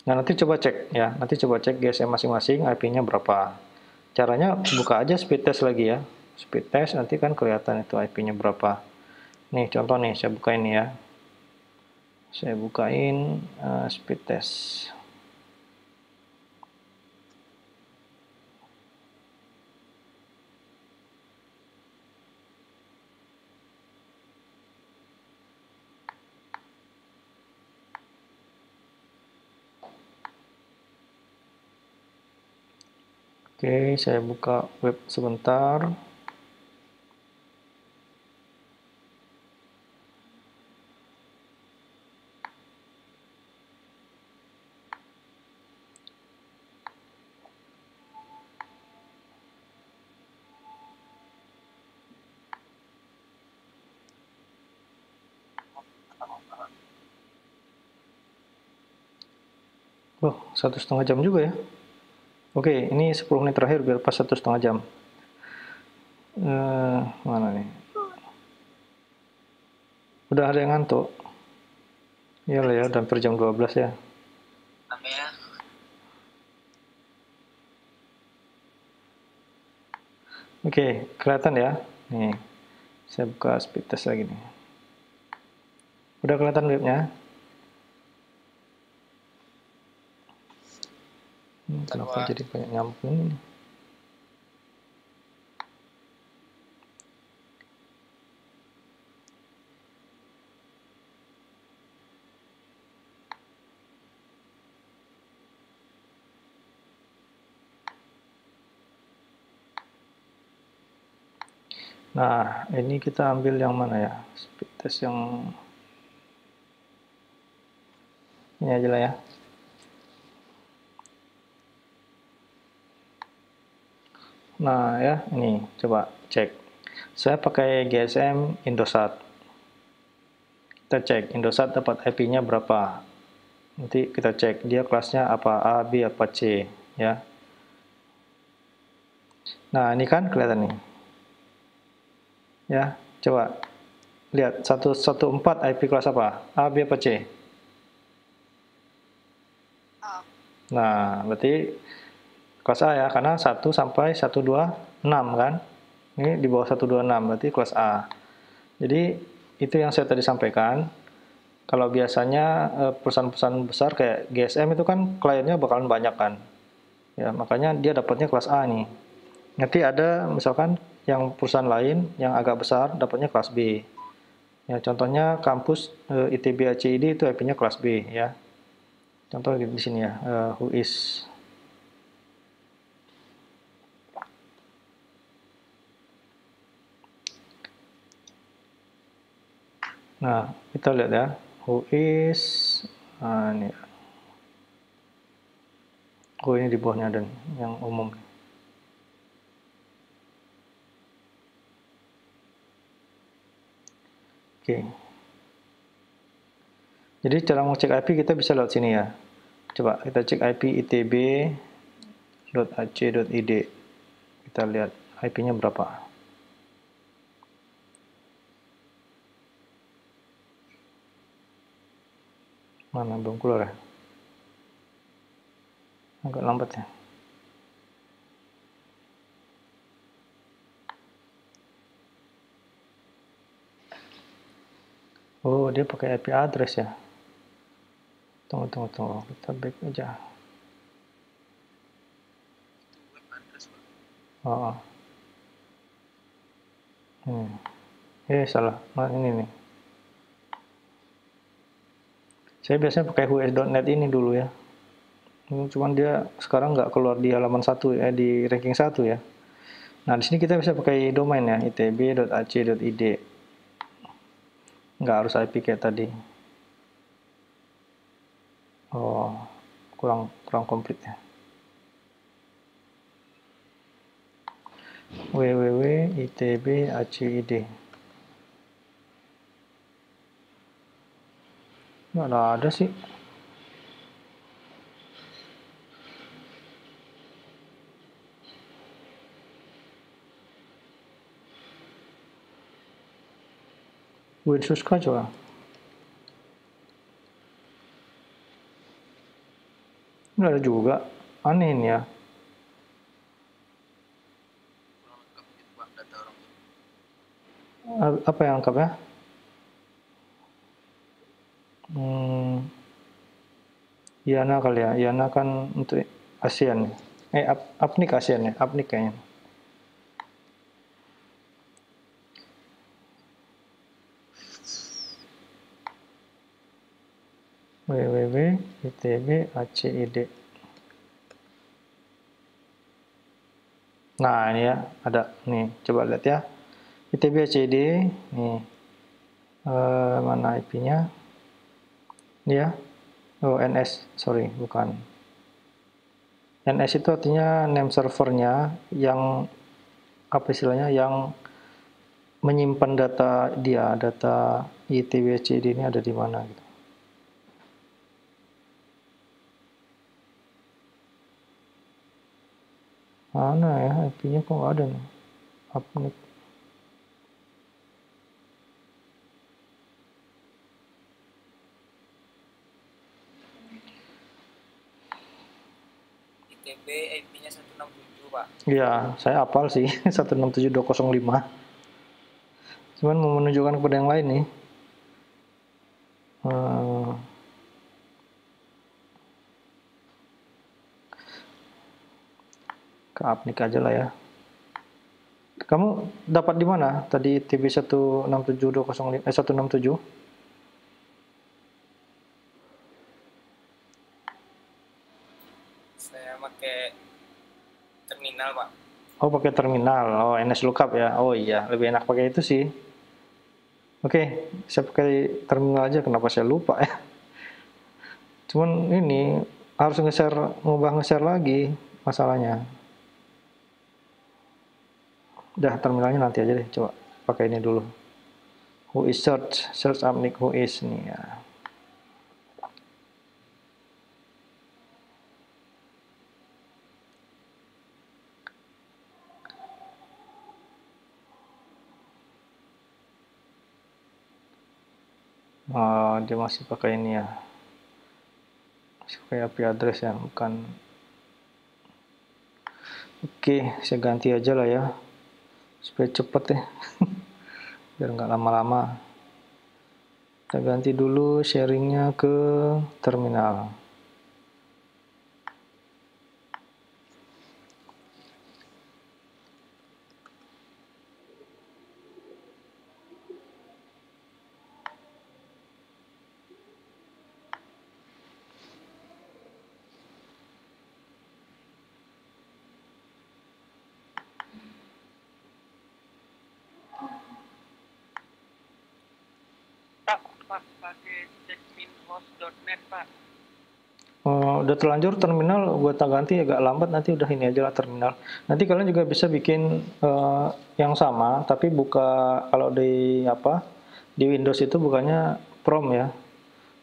Nah, nanti coba cek ya, nanti coba cek GSM masing-masing IP-nya berapa. Caranya buka aja speed test lagi ya. Speed test nanti kan kelihatan itu IP-nya berapa. Nih contoh nih, saya buka ini ya. Saya bukain speed test. Oke, saya buka web sebentar. Oh, 1,5 jam juga ya. Oke, ini 10 menit terakhir biar pas 1,5 jam. Mana nih? Udah ada yang ngantuk? Iyalah ya, udah hampir jam 12 ya. Apa ya? Oke, kelihatan ya. Nih, saya buka speed test lagi nih. Udah kelihatan webnya? Kenapa jadi banyak nyamuk ini? Nah, ini kita ambil yang mana ya? Speed test yang ini aja lah ya. Nah ya, ini coba cek. Saya pakai GSM Indosat. Kita cek Indosat dapat IP-nya berapa. Nanti kita cek dia kelasnya apa, A, B, apa C ya. Nah ini kan kelihatan nih. Ya, coba lihat 114 IP kelas apa? A, B, apa C? A. Nah, berarti kelas A ya, karena 1 sampai 126 kan. Ini di bawah 126, berarti kelas A. Jadi itu yang saya tadi sampaikan. Kalau biasanya perusahaan-perusahaan besar kayak GSM itu kan kliennya bakalan banyak kan. Ya, makanya dia dapatnya kelas A nih. Nanti ada misalkan yang perusahaan lain yang agak besar dapatnya kelas B. Ya, contohnya kampus ITB ACID itu IP-nya kelas B ya. Contoh di sini ya, Whois. Nah, kita lihat ya, Whois. Nah, ini. Oh, ini di bawahnya ada yang umum. Oke. Jadi cara mengecek IP kita bisa lewat sini ya. Coba kita cek IP itb.ac.id. Kita lihat IP-nya berapa. Mana belum keluar ya? Agak lambat ya. Oh, dia pakai IP address ya. Tunggu. Kita back aja. Oh. Salah. Nah, ini nih. Saya biasanya pakai whos.net ini dulu ya. Cuman dia sekarang nggak keluar di halaman 1 ya, di ranking 1 ya. Nah, di sini kita bisa pakai domain ya, itb.ac.id. Nggak harus IP kayak tadi. Oh, kurang komplit ya. www.itb.ac.id. Nggak ada sih. Winsuska coba. Nggak ada juga. Aneh ini ya. Kurang lengkap gitu Pak data orang. Apa yang lengkap ya? Yana kali ya. Yana kan untuk ASEAN. Apnik ASEAN ya. Apnik kayaknya. www.itb.ac.id. Nah, ini ya, ada nih. Coba lihat ya. itb.ac.id nih. Mana IP-nya? Ini ya. Oh, NS, sorry, bukan. NS itu artinya name servernya yang apa istilahnya, yang menyimpan data dia, data itb.ac.id ini ada di mana gitu. Mana ya IP-nya, kok nggak ada nih. Apnik. ITB IP-nya 167 Pak. Ya, saya hafal sih 167205. Cuman mau menunjukkan kepada yang lain nih. Ke Apnik aja lah ya. Kamu dapat di mana? Tadi TB 167205 167. Saya pakai terminal Pak. Oh, pakai terminal. Oh, NS Lookup ya. Oh iya, lebih enak pakai itu sih. Oke, saya pakai terminal aja. Kenapa saya lupa ya? Cuman ini harus nge-share lagi masalahnya. Udah, terminalnya nanti aja deh. Coba pakai ini dulu. Who is search Apnik who is nih ya. Oh, dia masih pakai ini ya. Masih pakai IP address ya, bukan. Oke, saya ganti aja lah ya. Supaya cepet ya. Biar nggak lama-lama. Kita ganti dulu sharingnya ke terminal. Pak pakai checkminhost.net Pak. Udah terlanjur terminal, gue tak ganti agak lambat, nanti udah ini aja lah terminal. Nanti kalian juga bisa bikin yang sama, tapi buka kalau di Windows itu bukannya prom ya,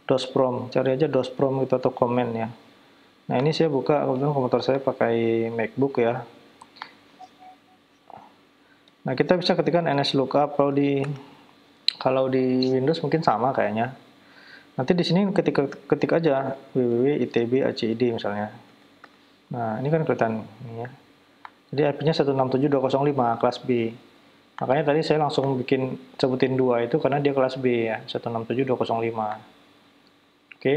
DOS prom. Cari aja DOS prom gitu atau command ya. Nah ini saya buka, kebetulan komputer saya pakai MacBook ya. Nah kita bisa ketikkan NS lookup. Kalau di Windows mungkin sama kayaknya. Nanti di sini ketik aja www.itb.ac.id misalnya. Nah, ini kan kelihatan ini ya. Jadi IP-nya 167205 kelas B. Makanya tadi saya langsung sebutin 2 itu karena dia kelas B ya, 167205. Oke.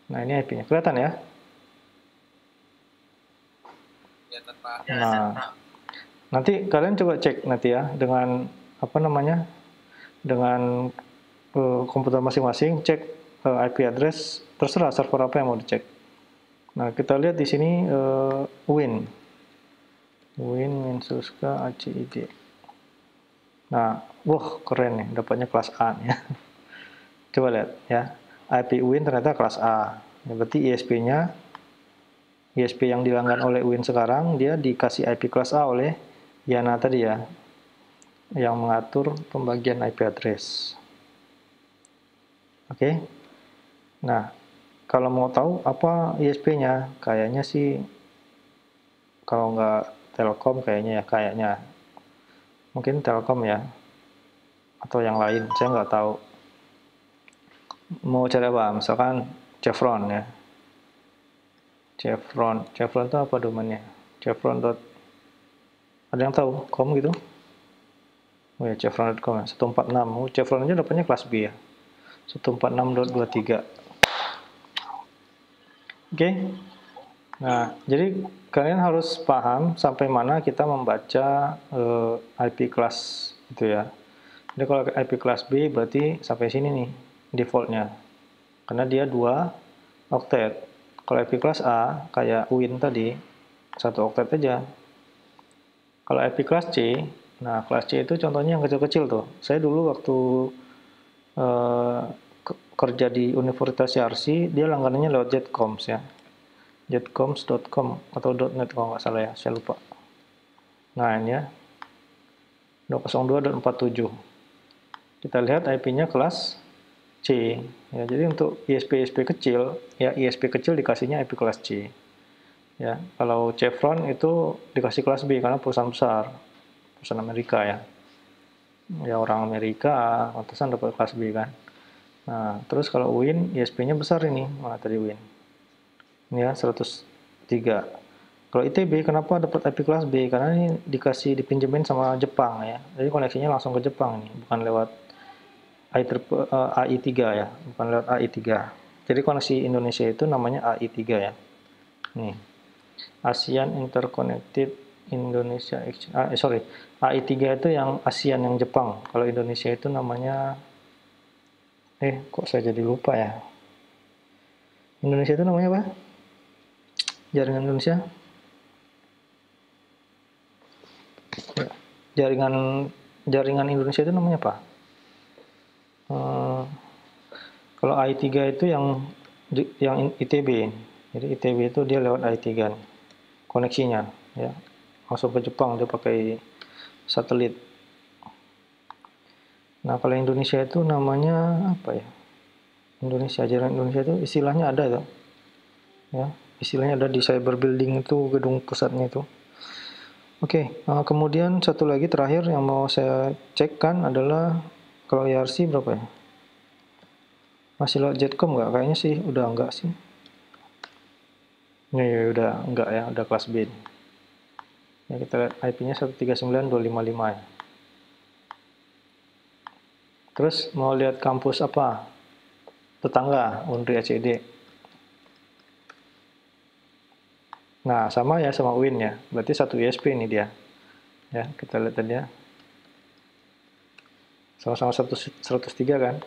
Nah, ini IP-nya. Kelihatan ya? Kelihatan Pak. Nah, nanti kalian coba cek nanti ya dengan apa namanya, dengan komputer masing-masing, cek IP address, terserah server apa yang mau dicek. Nah, kita lihat di sini Win Minsuska ACID. Nah, wah keren nih, dapatnya kelas A nih ya. Coba lihat ya, IP Win ternyata kelas A. Ya, berarti ISP yang dilanggan oleh Win sekarang, dia dikasih IP kelas A oleh Yana tadi ya, yang mengatur pembagian IP address. Oke. Nah, kalau mau tahu apa ISP-nya, kayaknya sih kalau nggak Telkom kayaknya mungkin Telkom ya, atau yang lain, saya nggak tahu. Mau cari apa? Misalkan Chevron ya. Chevron itu apa domainnya? Chevron. Ada yang tahu? Com gitu? Oh ya, chevron.com ya. 146. Oh, Chevron aja dapatnya kelas B ya. 146.23. Oke. Nah, jadi kalian harus paham sampai mana kita membaca IP kelas itu ya. Jadi kalau IP kelas B berarti sampai sini nih defaultnya. Karena dia 2 oktet. Kalau IP kelas A kayak Win tadi 1 oktet aja. Kalau IP kelas C, nah kelas C itu contohnya yang kecil-kecil tuh. Saya dulu waktu kerja di Universitas Yarsi, dia langganannya lewat Jetcoms ya. Jetcoms.com atau .net kalau nggak salah ya, saya lupa. Nah ini ya, 202.47. Kita lihat IP-nya kelas C. Ya, jadi untuk ISP kecil, ya ISP kecil dikasihnya IP kelas C. Ya, kalau Chevron itu dikasih kelas B karena perusahaan besar, perusahaan Amerika ya. Ya orang Amerika, pantesan dapat kelas B kan. Nah, terus kalau Win, ISP-nya besar ini, mana tadi Win? Ini ya 103. Kalau ITB kenapa dapat IP kelas B? Karena ini dipinjemin sama Jepang ya. Jadi koneksinya langsung ke Jepang ini, bukan lewat AI3 ya, bukan lewat AI3. Jadi koneksi Indonesia itu namanya AI3 ya. Nih. ASEAN Interconnected Indonesia AI3 itu yang ASEAN yang Jepang. Kalau Indonesia itu namanya kok saya jadi lupa ya. Indonesia itu namanya apa? Jaringan Indonesia? Jaringan Indonesia itu namanya apa? Kalau AI3 itu yang ITB. Jadi ITB itu dia lewat AI3 nih, koneksinya ya. Masuk ke Jepang dia pakai satelit. Nah, kalau Indonesia itu namanya apa ya? Jaringan Indonesia itu istilahnya ada tuh. Ya, istilahnya ada di cyber building itu, gedung pusatnya itu. Oke, kemudian satu lagi terakhir yang mau saya cekkan adalah kalau IRC berapa ya? Masih lewat Jetcom nggak? Kayaknya sih udah enggak sih. Ya udah enggak ya, udah kelas B. Ya kita lihat IP-nya 139.255 ya. Terus mau lihat kampus apa? Tetangga, Unri ACD. Nah, sama ya sama Win ya. Berarti satu ISP ini dia. Ya, kita lihat tadi ya. Sama-sama 103 kan?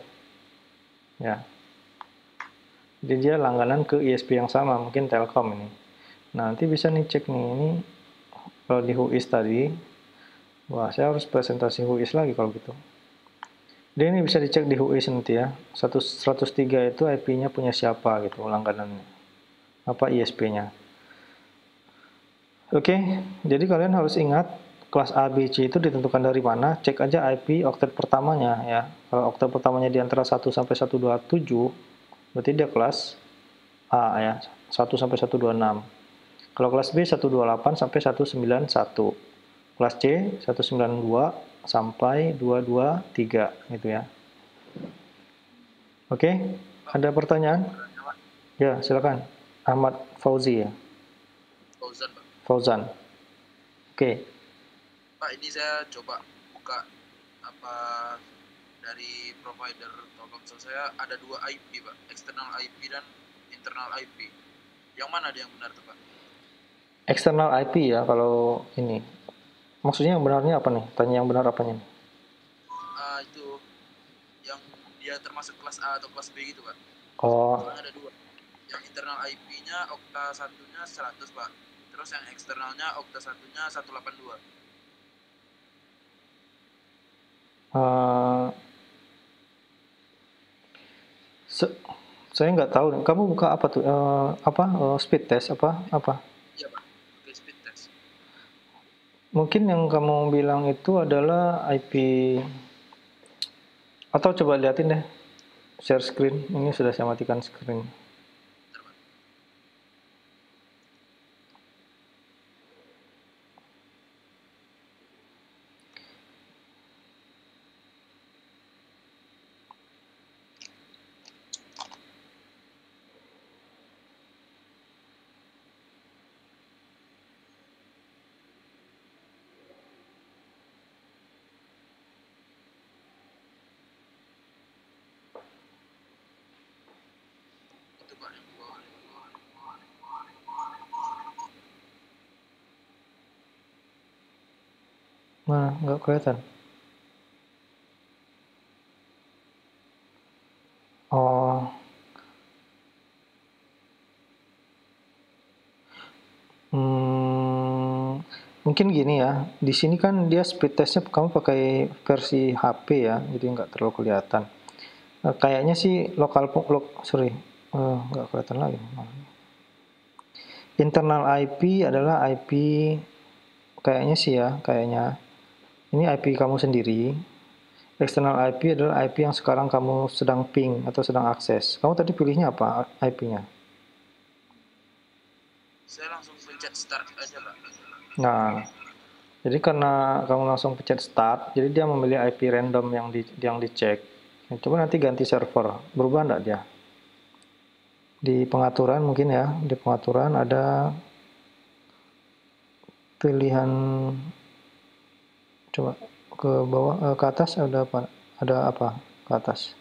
Ya. Jadi dia langganan ke ISP yang sama, mungkin Telkom ini. Nah, nanti bisa nih cek nih, ini kalau di WHOIS tadi, wah saya harus presentasi WHOIS lagi kalau gitu. Jadi ini bisa dicek di WHOIS nanti ya, 103 itu IP-nya punya siapa gitu, langganannya. Apa ISP-nya. Oke, jadi kalian harus ingat, kelas A, B, C itu ditentukan dari mana, cek aja IP oktet pertamanya ya. Kalau oktet pertamanya di antara 1 sampai 127, berarti dia kelas A ya, 1 sampai 126. Kalau kelas B 128 sampai 191. Kelas C 192 sampai 223 gitu ya. Oke, ada pertanyaan? Ya, silakan. Ahmad Fauzi ya. Fauzan, Pak. Fauzan. Oke. Pak, ini saya coba buka apa dari provider Telkomsel saya ada 2 IP, Pak. External IP dan internal IP. Yang mana yang benar tuh, Pak? External IP ya kalau ini. Maksudnya yang benarnya apa nih? Tanya yang benar apanya nih? dia termasuk kelas A atau kelas B gitu Pak. Oh, Soalnya ada dua. Yang internal IP-nya okta satunya 100 Pak. Terus yang eksternalnya okta satunya 182. eh, saya nggak tahu. Kamu buka apa tuh? Speed test apa? Iya Pak. Oke, speed test. Mungkin yang kamu bilang itu adalah IP, atau coba liatin deh share screen. Ini sudah saya matikan screen. Bentar, Pak. Itu Pak yang di bawah. Mana? Nggak kelihatan. Oh. Mungkin gini ya. Di sini kan dia speed testnya kamu pakai versi HP ya, jadi nggak terlalu kelihatan. Kayaknya sih nggak kelihatan lagi. Internal IP adalah IP, kayaknya sih ya, kayaknya ini IP kamu sendiri. External IP adalah IP yang sekarang kamu sedang ping atau sedang akses. Kamu tadi pilihnya apa IP-nya? Saya langsung pencet start aja Pak. Nah, jadi karena kamu langsung pencet start, jadi dia memilih IP random yang dicek. Coba nanti ganti server, berubah enggak dia? Di pengaturan mungkin ya, di pengaturan ada pilihan, coba ke bawah, ke atas ada apa? Ada apa ke atas?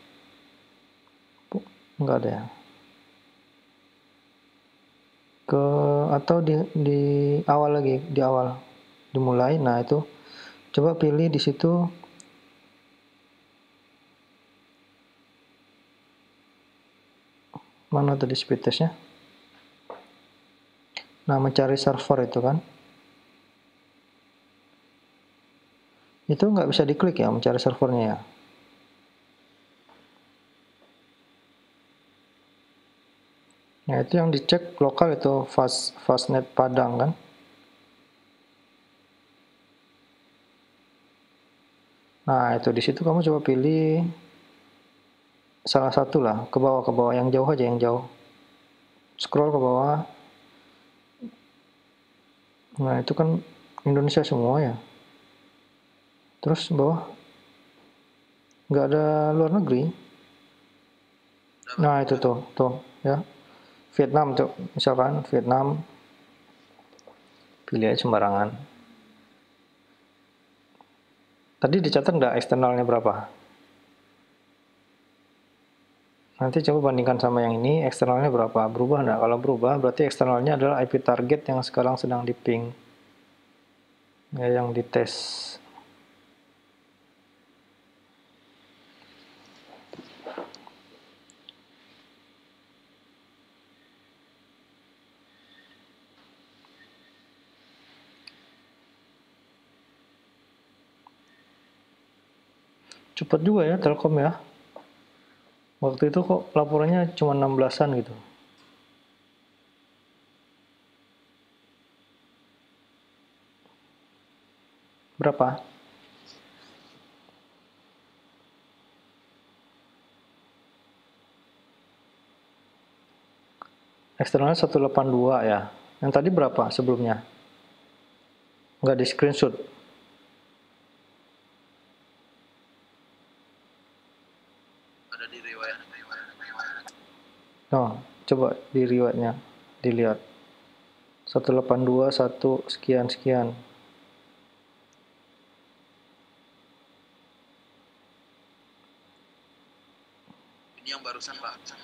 Enggak ada ya. Atau di awal lagi, di awal dimulai. Nah itu coba pilih di situ mana tadi speed testnya. Nah mencari server itu kan, itu nggak bisa diklik ya mencari servernya ya. Nah itu yang dicek lokal itu Fastnet Padang kan. Nah itu di situ kamu coba pilih salah satu lah, ke bawah yang jauh aja, yang jauh. Scroll ke bawah. Nah itu kan Indonesia semua ya. Terus bawah nggak ada luar negeri. Nah itu tuh ya. Vietnam tuh, misalkan Vietnam, pilih aja sembarangan. Tadi dicatat nggak eksternalnya berapa? Nanti coba bandingkan sama yang ini, eksternalnya berapa? Berubah nggak? Kalau berubah, berarti eksternalnya adalah IP target yang sekarang sedang di ping. Ya, yang dites. Cepat juga ya Telkom ya. Waktu itu kok laporannya cuma 16-an gitu. Berapa? Eksternalnya 182 ya. Yang tadi berapa sebelumnya? Nggak di screenshot. Ada di riwayat. Oh, coba di riwayatnya dilihat. 182 1 sekian sekian. Ini yang barusan Pak.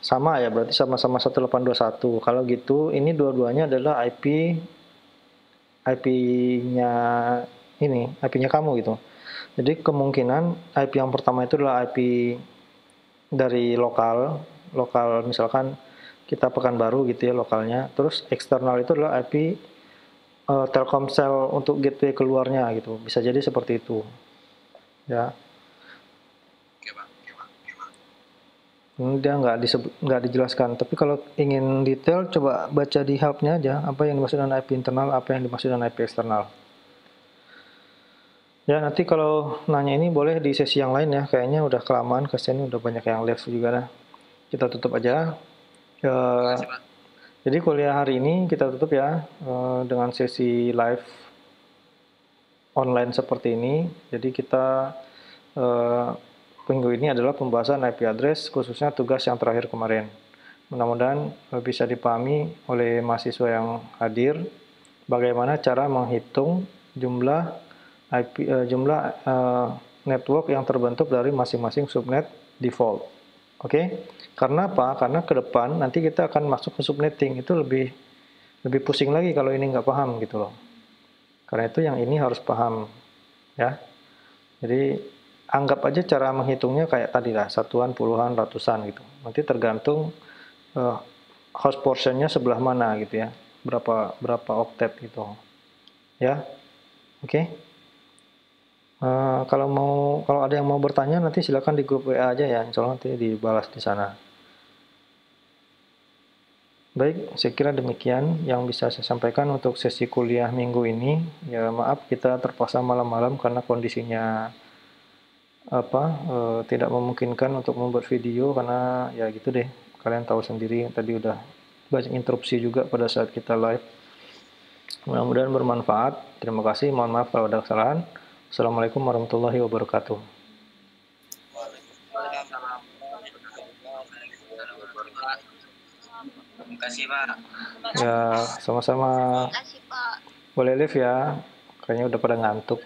Sama ya, berarti sama-sama 182.1. Kalau gitu, ini dua-duanya adalah IP-nya IP-nya kamu gitu. Jadi kemungkinan IP yang pertama itu adalah IP dari lokal misalkan kita Pekanbaru gitu ya lokalnya, terus eksternal itu adalah IP Telkomsel untuk gateway keluarnya gitu, bisa jadi seperti itu ya. Oke Pak. Ini dia nggak dijelaskan, tapi kalau ingin detail coba baca di hubnya aja apa yang dimaksud dengan IP internal, apa yang dimaksud dengan IP eksternal. Ya nanti kalau nanya ini boleh di sesi yang lain ya, kayaknya udah kelamaan, kasihan udah banyak yang live juga nah. Kita tutup aja. Terima kasih Pak. Jadi kuliah hari ini kita tutup ya dengan sesi live online seperti ini. Jadi kita minggu ini adalah pembahasan IP address, khususnya tugas yang terakhir kemarin. Mudah-mudahan bisa dipahami oleh mahasiswa yang hadir bagaimana cara menghitung jumlah IP, network yang terbentuk dari masing-masing subnet default. Oke? Karena apa? Karena ke depan nanti kita akan masuk ke subnetting, itu lebih pusing lagi kalau ini nggak paham gitu loh. Karena itu yang ini harus paham ya. Jadi anggap aja cara menghitungnya kayak tadi lah, satuan, puluhan, ratusan gitu. Nanti tergantung host portionnya sebelah mana gitu ya, berapa oktet gitu ya. Oke. Kalau ada yang mau bertanya nanti silakan di grup WA aja ya, insya Allah nanti dibalas di sana. Baik, saya kira demikian yang bisa saya sampaikan untuk sesi kuliah minggu ini. Ya maaf kita terpaksa malam-malam karena kondisinya tidak memungkinkan untuk membuat video karena ya gitu deh, kalian tahu sendiri tadi udah banyak interupsi juga pada saat kita live. Mudah-mudahan bermanfaat. Terima kasih, mohon maaf kalau ada kesalahan. Assalamualaikum warahmatullahi wabarakatuh. Terima kasih Pak. Ya sama-sama. Terima kasih Pak. Boleh live ya, kayaknya udah pada ngantuk.